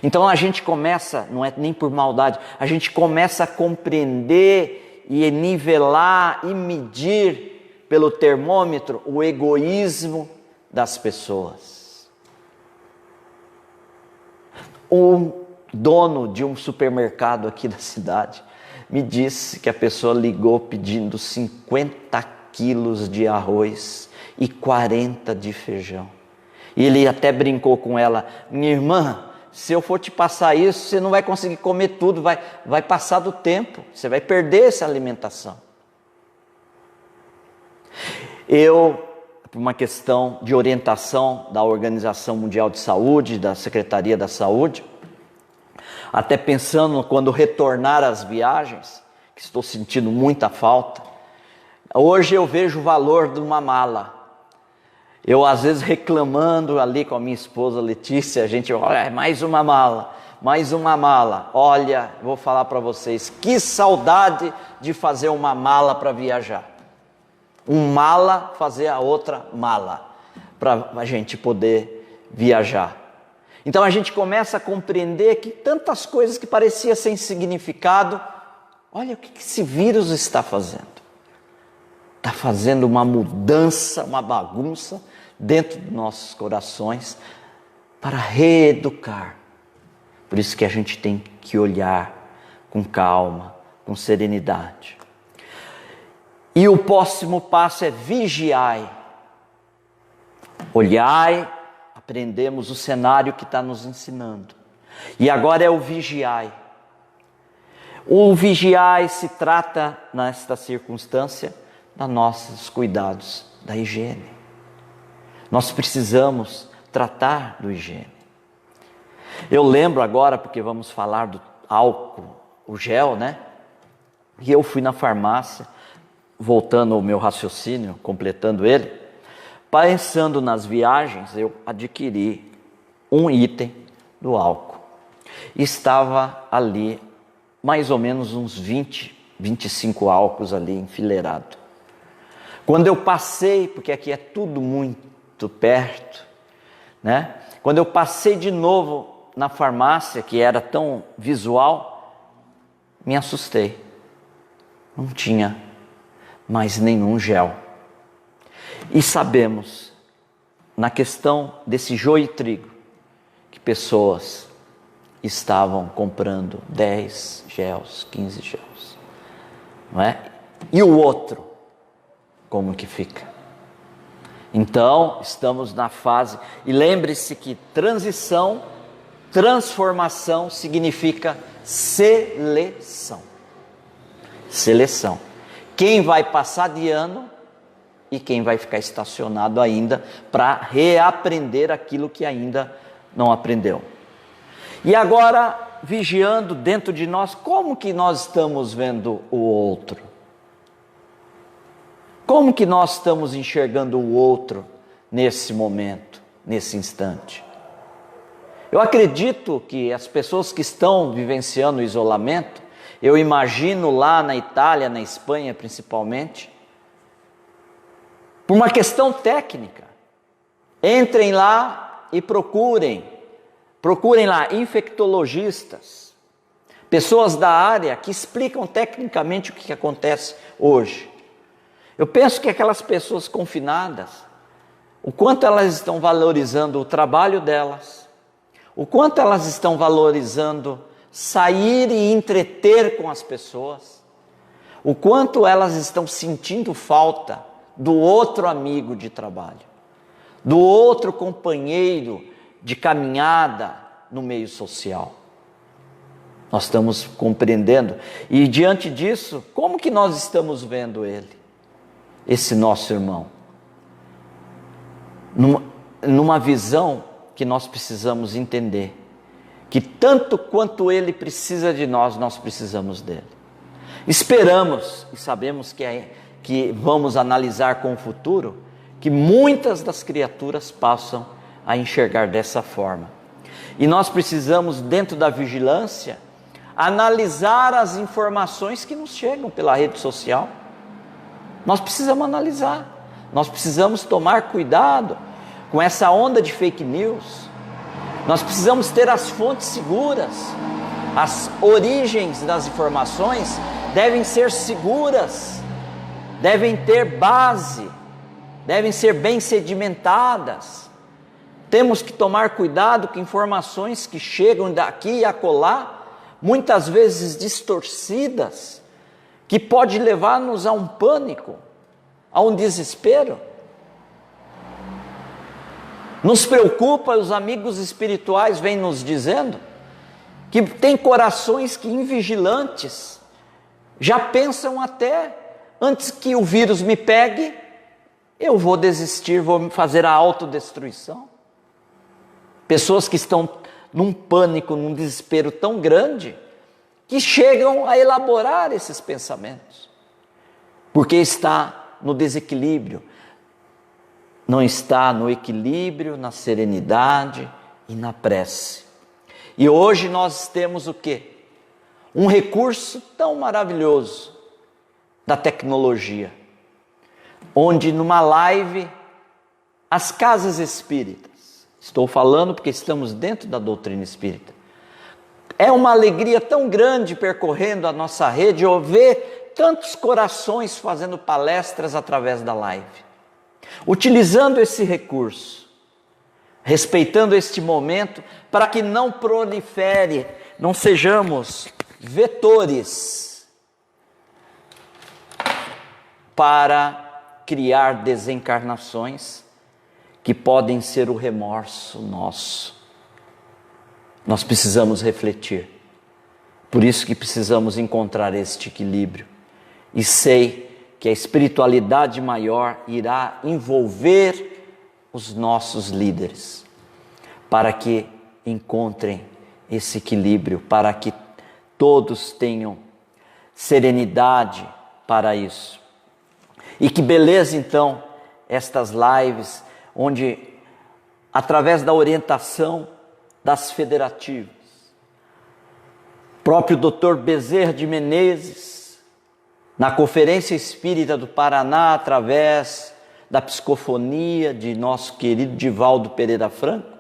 Então a gente começa, não é nem por maldade, a gente começa a compreender e nivelar e medir pelo termômetro o egoísmo das pessoas. Um dono de um supermercado aqui da cidade me disse que a pessoa ligou pedindo 50 quilos de arroz e 40 de feijão. E ele até brincou com ela, minha irmã, se eu for te passar isso, você não vai conseguir comer tudo, vai passar do tempo, você vai perder essa alimentação. Eu, por uma questão de orientação da Organização Mundial de Saúde, da Secretaria da Saúde, até pensando quando retornar às viagens, que estou sentindo muita falta, hoje eu vejo o valor de uma mala. Eu às vezes reclamando ali com a minha esposa Letícia, a gente olha, mais uma mala, mais uma mala. Olha, vou falar para vocês, que saudade de fazer uma mala para viajar. Um mala fazer a outra mala, para a gente poder viajar. Então a gente começa a compreender que tantas coisas que pareciam sem significado, olha o que esse vírus está fazendo. Está fazendo uma mudança, uma bagunça dentro dos nossos corações para reeducar. Por isso que a gente tem que olhar com calma, com serenidade. E o próximo passo é vigiai. Olhai, aprendemos o cenário que está nos ensinando. E agora é o vigiai. O vigiai se trata, nesta circunstância, dos nossos cuidados da higiene. Nós precisamos tratar do higiene. Eu lembro agora, porque vamos falar do álcool, o gel, né? E eu fui na farmácia, voltando ao meu raciocínio, completando ele, pensando nas viagens, eu adquiri um item do álcool. Estava ali mais ou menos uns 20, 25 álcools ali enfileirado. Quando eu passei, porque aqui é tudo muito perto, né? Quando eu passei de novo na farmácia, que era tão visual, me assustei. Não tinha mais nenhum gel. E sabemos, na questão desse joio e trigo, que pessoas estavam comprando 10 gels, 15 gels, não é? E o outro, como que fica? Então, estamos na fase, e lembre-se que transição, transformação significa seleção. Seleção. Quem vai passar de ano e quem vai ficar estacionado ainda para reaprender aquilo que ainda não aprendeu. E agora, vigiando dentro de nós, como que nós estamos vendo o outro? Como que nós estamos enxergando o outro nesse momento, nesse instante? Eu acredito que as pessoas que estão vivenciando o isolamento, eu imagino lá na Itália, na Espanha principalmente, por uma questão técnica, entrem lá e procurem lá infectologistas, pessoas da área que explicam tecnicamente o que acontece hoje. Eu penso que aquelas pessoas confinadas, o quanto elas estão valorizando o trabalho delas, o quanto elas estão valorizando sair e entreter com as pessoas, o quanto elas estão sentindo falta do outro amigo de trabalho, do outro companheiro de caminhada no meio social. Nós estamos compreendendo, e diante disso, como que nós estamos vendo ele, esse nosso irmão? Numa visão que nós precisamos entender, que tanto quanto ele precisa de nós, nós precisamos dele. Esperamos e sabemos que vamos analisar com o futuro, que muitas das criaturas passam a enxergar dessa forma. E nós precisamos, dentro da vigilância, analisar as informações que nos chegam pela rede social. Nós precisamos analisar, nós precisamos tomar cuidado com essa onda de fake news. Nós precisamos ter as fontes seguras, as origens das informações devem ser seguras, devem ter base, devem ser bem sedimentadas. Temos que tomar cuidado com informações que chegam daqui e acolá, muitas vezes distorcidas, que pode levar-nos a um pânico, a um desespero. Nos preocupa, os amigos espirituais vêm nos dizendo que tem corações que invigilantes já pensam até, antes que o vírus me pegue, eu vou desistir, vou fazer a autodestruição. Pessoas que estão num pânico, num desespero tão grande, que chegam a elaborar esses pensamentos, porque está no desequilíbrio, não está no equilíbrio, na serenidade e na prece. E hoje nós temos o quê? Um recurso tão maravilhoso da tecnologia, onde numa live, as casas espíritas, estou falando porque estamos dentro da doutrina espírita, é uma alegria tão grande percorrendo a nossa rede, ver tantos corações fazendo palestras através da live. Utilizando esse recurso, respeitando este momento, para que não prolifere, não sejamos vetores para criar desencarnações que podem ser o remorso nosso. Nós precisamos refletir, por isso que precisamos encontrar este equilíbrio, e sei que a espiritualidade maior irá envolver os nossos líderes, para que encontrem esse equilíbrio, para que todos tenham serenidade para isso. E que beleza então estas lives, onde através da orientação das federativas, próprio Dr. Bezerra de Menezes, na Conferência Espírita do Paraná, através da psicofonia de nosso querido Divaldo Pereira Franco,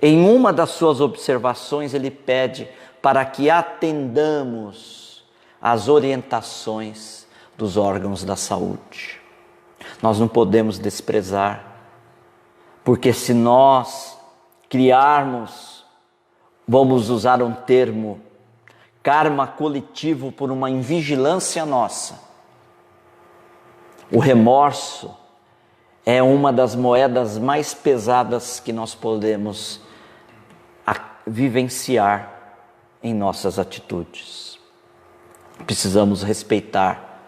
em uma das suas observações ele pede para que atendamos às orientações dos órgãos da saúde. Nós não podemos desprezar, porque se nós criarmos, vamos usar um termo, karma coletivo por uma invigilância nossa, o remorso é uma das moedas mais pesadas que nós podemos vivenciar em nossas atitudes. Precisamos respeitar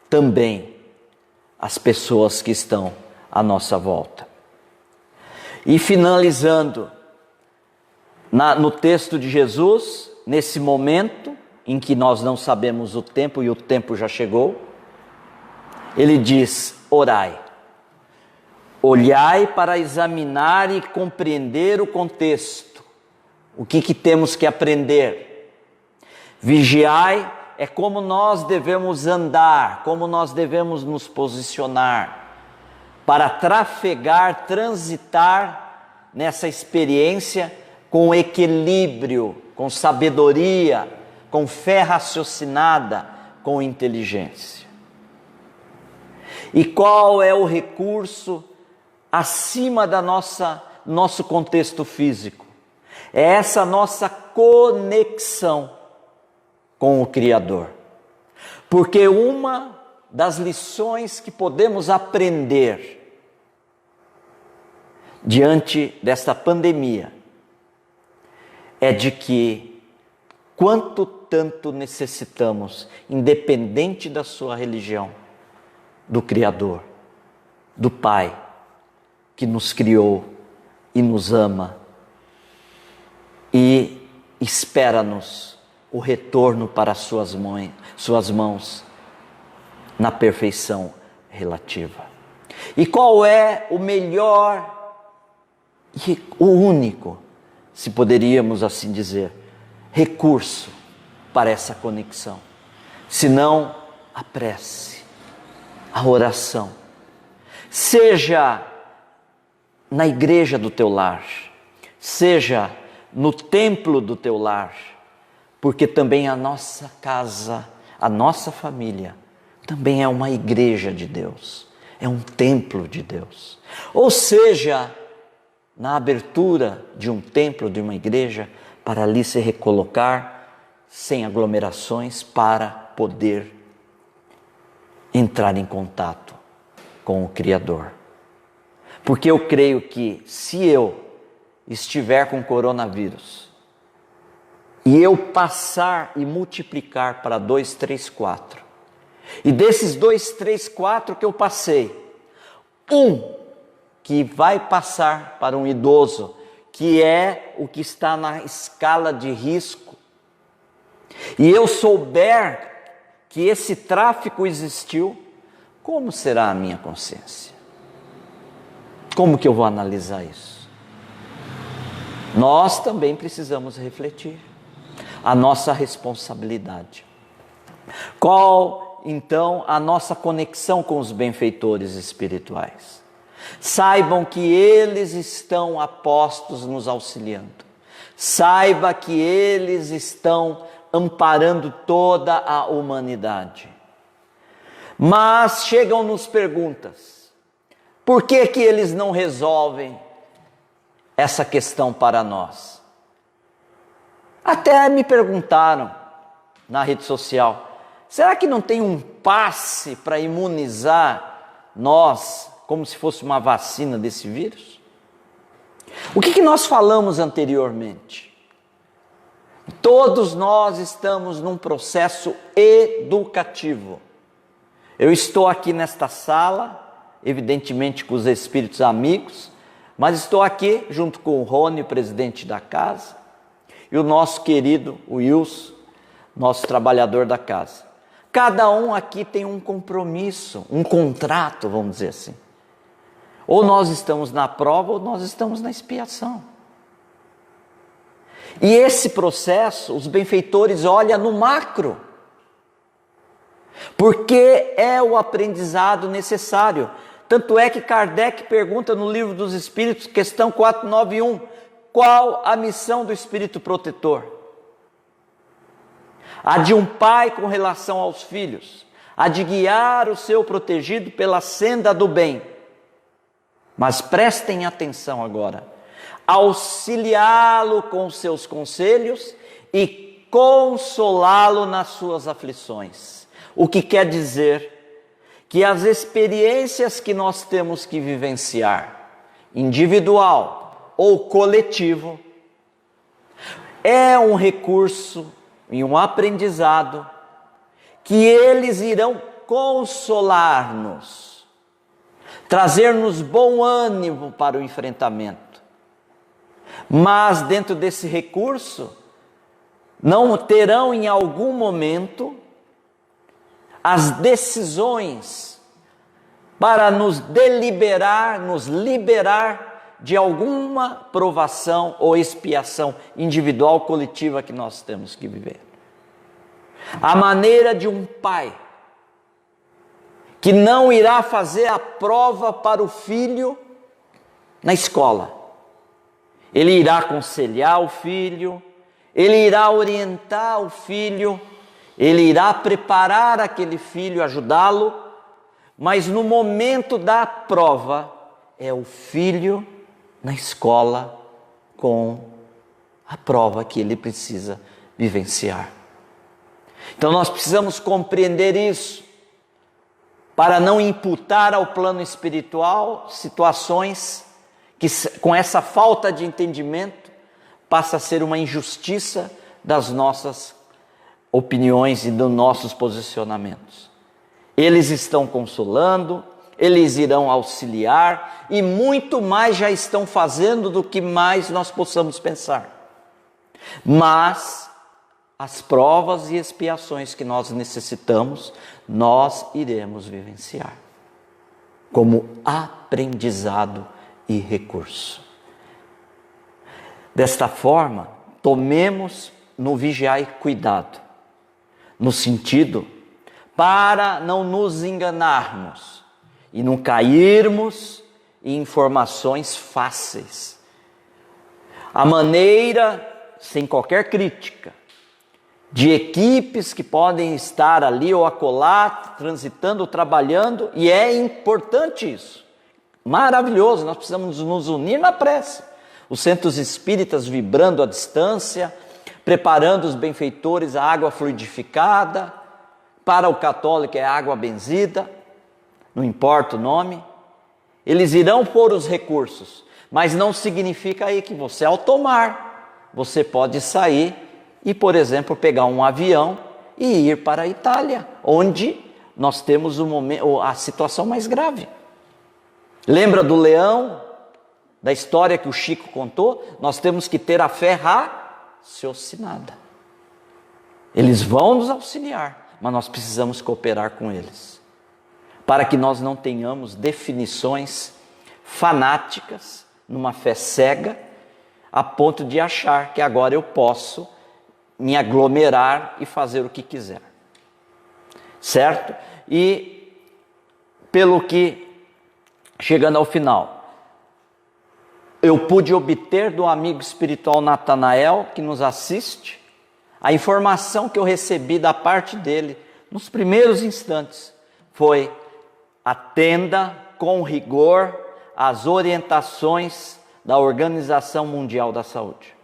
também as pessoas que estão à nossa volta. E finalizando, no texto de Jesus, nesse momento em que nós não sabemos o tempo e o tempo já chegou, ele diz: orai, olhai para examinar e compreender o contexto, o que temos que aprender. Vigiai é como nós devemos andar, como nós devemos nos posicionar, para trafegar, transitar nessa experiência com equilíbrio, com sabedoria, com fé raciocinada, com inteligência. E qual é o recurso acima da nosso contexto físico? É essa nossa conexão com o Criador. Porque uma das lições que podemos aprender diante desta pandemia é de que quanto tanto necessitamos, independente da sua religião, do Criador, do Pai, que nos criou e nos ama e espera-nos o retorno para suas mãos na perfeição relativa. E qual é o melhor e o único, se poderíamos assim dizer, recurso para essa conexão, senão a prece, a oração, seja na igreja do teu lar, seja no templo do teu lar, porque também a nossa casa, a nossa família, também é uma igreja de Deus, é um templo de Deus. Ou seja, na abertura de um templo, de uma igreja, para ali se recolocar, sem aglomerações, para poder entrar em contato com o Criador. Porque eu creio que se eu estiver com coronavírus e eu passar e multiplicar para 2, 3, 4, e desses 2, 3, 4 que eu passei, um que vai passar para um idoso, que é o que está na escala de risco, e eu souber que esse tráfico existiu, como será a minha consciência? Como que eu vou analisar isso? Nós também precisamos refletir a nossa responsabilidade. Qual, então, a nossa conexão com os benfeitores espirituais? Saibam que eles estão apostos nos auxiliando. Saiba que eles estão amparando toda a humanidade. Mas chegam-nos perguntas. Por que que eles não resolvem essa questão para nós? Até me perguntaram na rede social, será que não tem um passe para imunizar nós, como se fosse uma vacina desse vírus? O que nós falamos anteriormente? Todos nós estamos num processo educativo. Eu estou aqui nesta sala, evidentemente com os espíritos amigos, mas estou aqui junto com o Rony, o presidente da casa, e o nosso querido Wilson, nosso trabalhador da casa. Cada um aqui tem um compromisso, um contrato, vamos dizer assim. Ou nós estamos na prova, ou nós estamos na expiação. E esse processo, os benfeitores olham no macro, porque é o aprendizado necessário. Tanto é que Kardec pergunta no Livro dos Espíritos, questão 491, qual a missão do Espírito Protetor? A de um pai com relação aos filhos, a de guiar o seu protegido pela senda do bem. Mas prestem atenção agora, auxiliá-lo com seus conselhos e consolá-lo nas suas aflições. O que quer dizer que as experiências que nós temos que vivenciar, individual ou coletivo, é um recurso e um aprendizado que eles irão consolar-nos, trazer-nos bom ânimo para o enfrentamento. Mas dentro desse recurso, não terão em algum momento as decisões para nos deliberar, nos liberar de alguma provação ou expiação individual ou coletiva que nós temos que viver. A maneira de um pai que não irá fazer a prova para o filho na escola. Ele irá aconselhar o filho, ele irá orientar o filho, ele irá preparar aquele filho, ajudá-lo, mas no momento da prova, é o filho na escola com a prova que ele precisa vivenciar. Então nós precisamos compreender isso, para não imputar ao plano espiritual situações que, com essa falta de entendimento, passa a ser uma injustiça das nossas opiniões e dos nossos posicionamentos. Eles estão consolando, eles irão auxiliar e muito mais já estão fazendo do que mais nós possamos pensar. Mas as provas e expiações que nós necessitamos, nós iremos vivenciar como aprendizado e recurso. Desta forma, tomemos no vigiar e cuidado, no sentido para não nos enganarmos e não cairmos em informações fáceis. A maneira, sem qualquer crítica, de equipes que podem estar ali ou acolá, transitando, trabalhando, e é importante isso, maravilhoso, nós precisamos nos unir na prece. Os centros espíritas vibrando à distância, preparando os benfeitores a água fluidificada, para o católico é água benzida, não importa o nome, eles irão pôr os recursos, mas não significa aí que você, ao tomar, você pode sair e, por exemplo, pegar um avião e ir para a Itália, onde nós temos a situação mais grave. Lembra do leão, da história que o Chico contou? Nós temos que ter a fé raciocinada. Eles vão nos auxiliar, mas nós precisamos cooperar com eles, para que nós não tenhamos definições fanáticas, numa fé cega, a ponto de achar que agora eu posso me aglomerar e fazer o que quiser. Certo? E pelo que, chegando ao final, eu pude obter do amigo espiritual Natanael, que nos assiste, a informação que eu recebi da parte dele, nos primeiros instantes, foi: atenda com rigor as orientações da Organização Mundial da Saúde.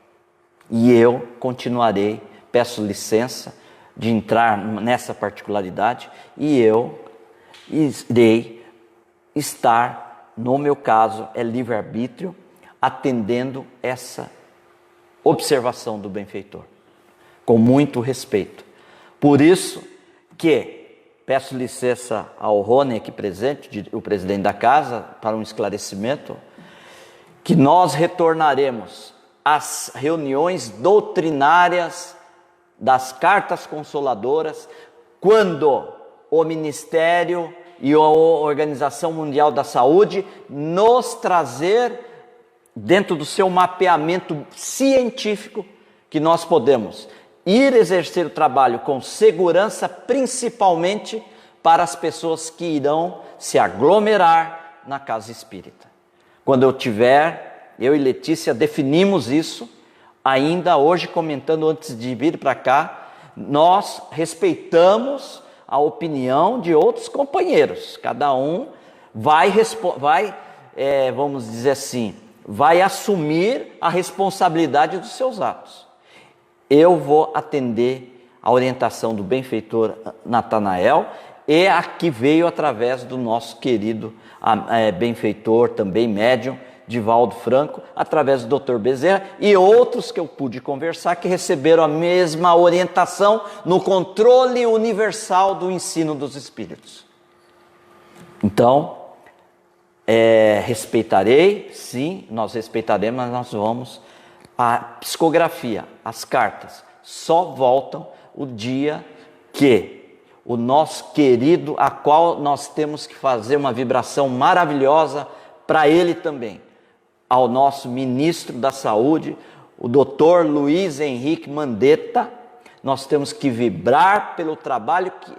E eu continuarei, peço licença de entrar nessa particularidade, e eu irei estar, no meu caso, é livre-arbítrio, atendendo essa observação do benfeitor, com muito respeito. Por isso que peço licença ao Rony aqui presente, o presidente da casa, para um esclarecimento, que nós retornaremos às reuniões doutrinárias das cartas consoladoras, quando o Ministério e a Organização Mundial da Saúde nos trazer, dentro do seu mapeamento científico, que nós podemos ir exercer o trabalho com segurança, principalmente para as pessoas que irão se aglomerar na casa espírita. Quando eu e Letícia definimos isso, ainda hoje comentando antes de vir para cá, nós respeitamos a opinião de outros companheiros. Cada um vai vamos dizer assim, vai assumir a responsabilidade dos seus atos. Eu vou atender a orientação do benfeitor Natanael, e a que veio através do nosso querido benfeitor, também médium, Divaldo Franco, através do Dr. Bezerra e outros que eu pude conversar, que receberam a mesma orientação no controle universal do ensino dos Espíritos. Então, respeitarei, sim, nós respeitaremos, mas nós vamos... A psicografia, as cartas, só voltam o dia que o nosso querido, a qual nós temos que fazer uma vibração maravilhosa para ele também, ao nosso ministro da Saúde, o Dr. Luiz Henrique Mandetta. Nós temos que vibrar pelo trabalho que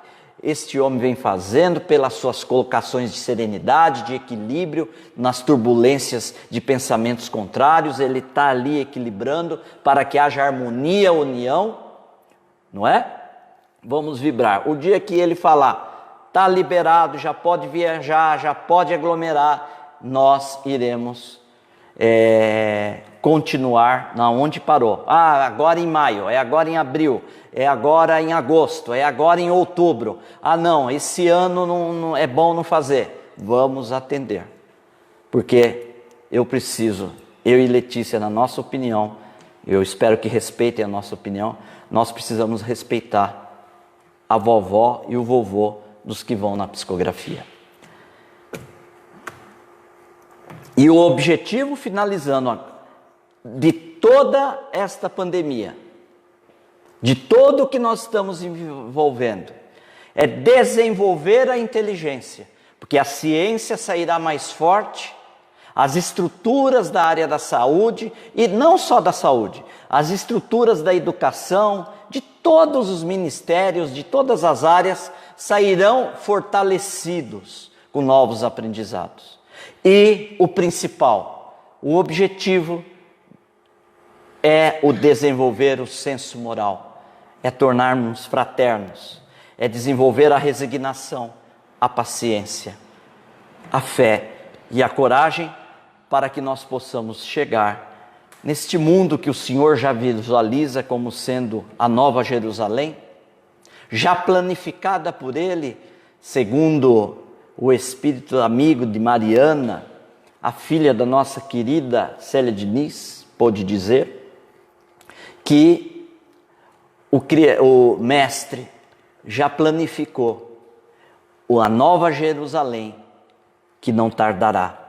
este homem vem fazendo, pelas suas colocações de serenidade, de equilíbrio, nas turbulências de pensamentos contrários. Ele está ali equilibrando para que haja harmonia, união, não é? Vamos vibrar. O dia que ele falar, está liberado, já pode viajar, já pode aglomerar, nós iremos continuar na onde parou. Ah, agora em maio, é agora em abril, é agora em agosto, é agora em outubro. Ah, não, esse ano não é bom não fazer. Vamos atender, porque eu e Letícia, na nossa opinião, eu espero que respeitem a nossa opinião, nós precisamos respeitar a vovó e o vovô dos que vão na psicografia. E o objetivo, finalizando, de toda esta pandemia, de todo o que nós estamos envolvendo, é desenvolver a inteligência, porque a ciência sairá mais forte, as estruturas da área da saúde, e não só da saúde, as estruturas da educação, de todos os ministérios, de todas as áreas, sairão fortalecidos com novos aprendizados. E o principal, o objetivo é o desenvolver o senso moral, é tornarmos fraternos, é desenvolver a resignação, a paciência, a fé e a coragem para que nós possamos chegar neste mundo que o Senhor já visualiza como sendo a Nova Jerusalém, já planificada por Ele, segundo o espírito amigo de Mariana, a filha da nossa querida Célia Diniz, pôde dizer, que o Mestre já planificou a Nova Jerusalém, que não tardará.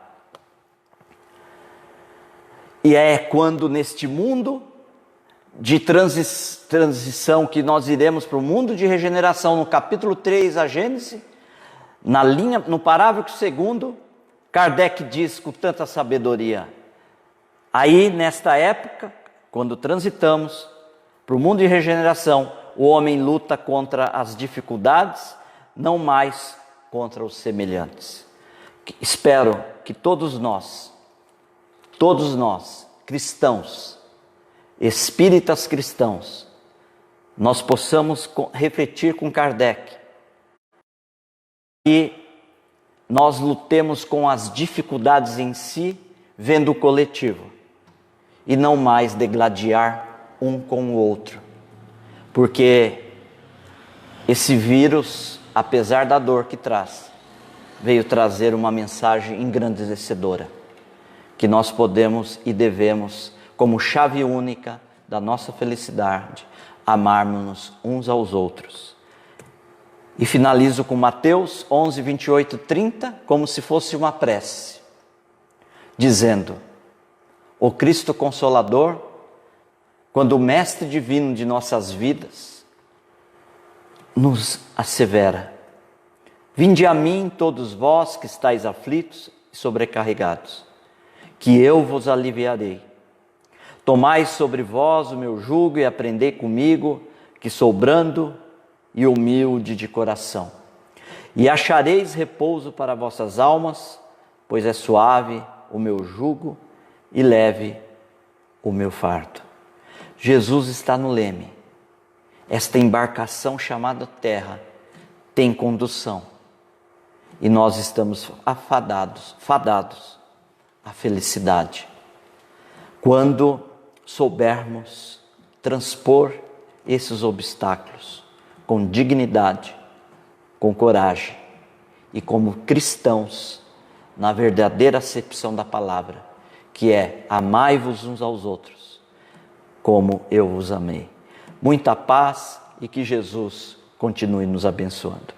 E é quando neste mundo de transição que nós iremos para o mundo de regeneração, no capítulo 3, a Gênesis, no parágrafo 2, Kardec diz com tanta sabedoria, aí nesta época, quando transitamos para o mundo de regeneração, o homem luta contra as dificuldades, não mais contra os semelhantes. Espero que todos nós, cristãos, espíritas cristãos, nós possamos refletir com Kardec e nós lutemos com as dificuldades em si, vendo o coletivo, e não mais degladiar um com o outro, porque esse vírus, apesar da dor que traz, veio trazer uma mensagem engrandecedora, que nós podemos e devemos, como chave única da nossa felicidade, amarmos-nos uns aos outros. E finalizo com Mateus 11, 28, 30, como se fosse uma prece, dizendo, o Cristo Consolador, quando o Mestre Divino de nossas vidas nos assevera, vinde a mim todos vós que estáis aflitos e sobrecarregados, que eu vos aliviarei. Tomai sobre vós o meu jugo e aprendei comigo, que sou brando e humilde de coração. E achareis repouso para vossas almas, pois é suave o meu jugo e leve o meu fardo. Jesus está no leme. Esta embarcação chamada terra tem condução. E nós estamos fadados à felicidade. Quando soubermos transpor esses obstáculos com dignidade, com coragem e como cristãos, na verdadeira acepção da palavra, que é amai-vos uns aos outros, como eu vos amei. Muita paz e que Jesus continue nos abençoando.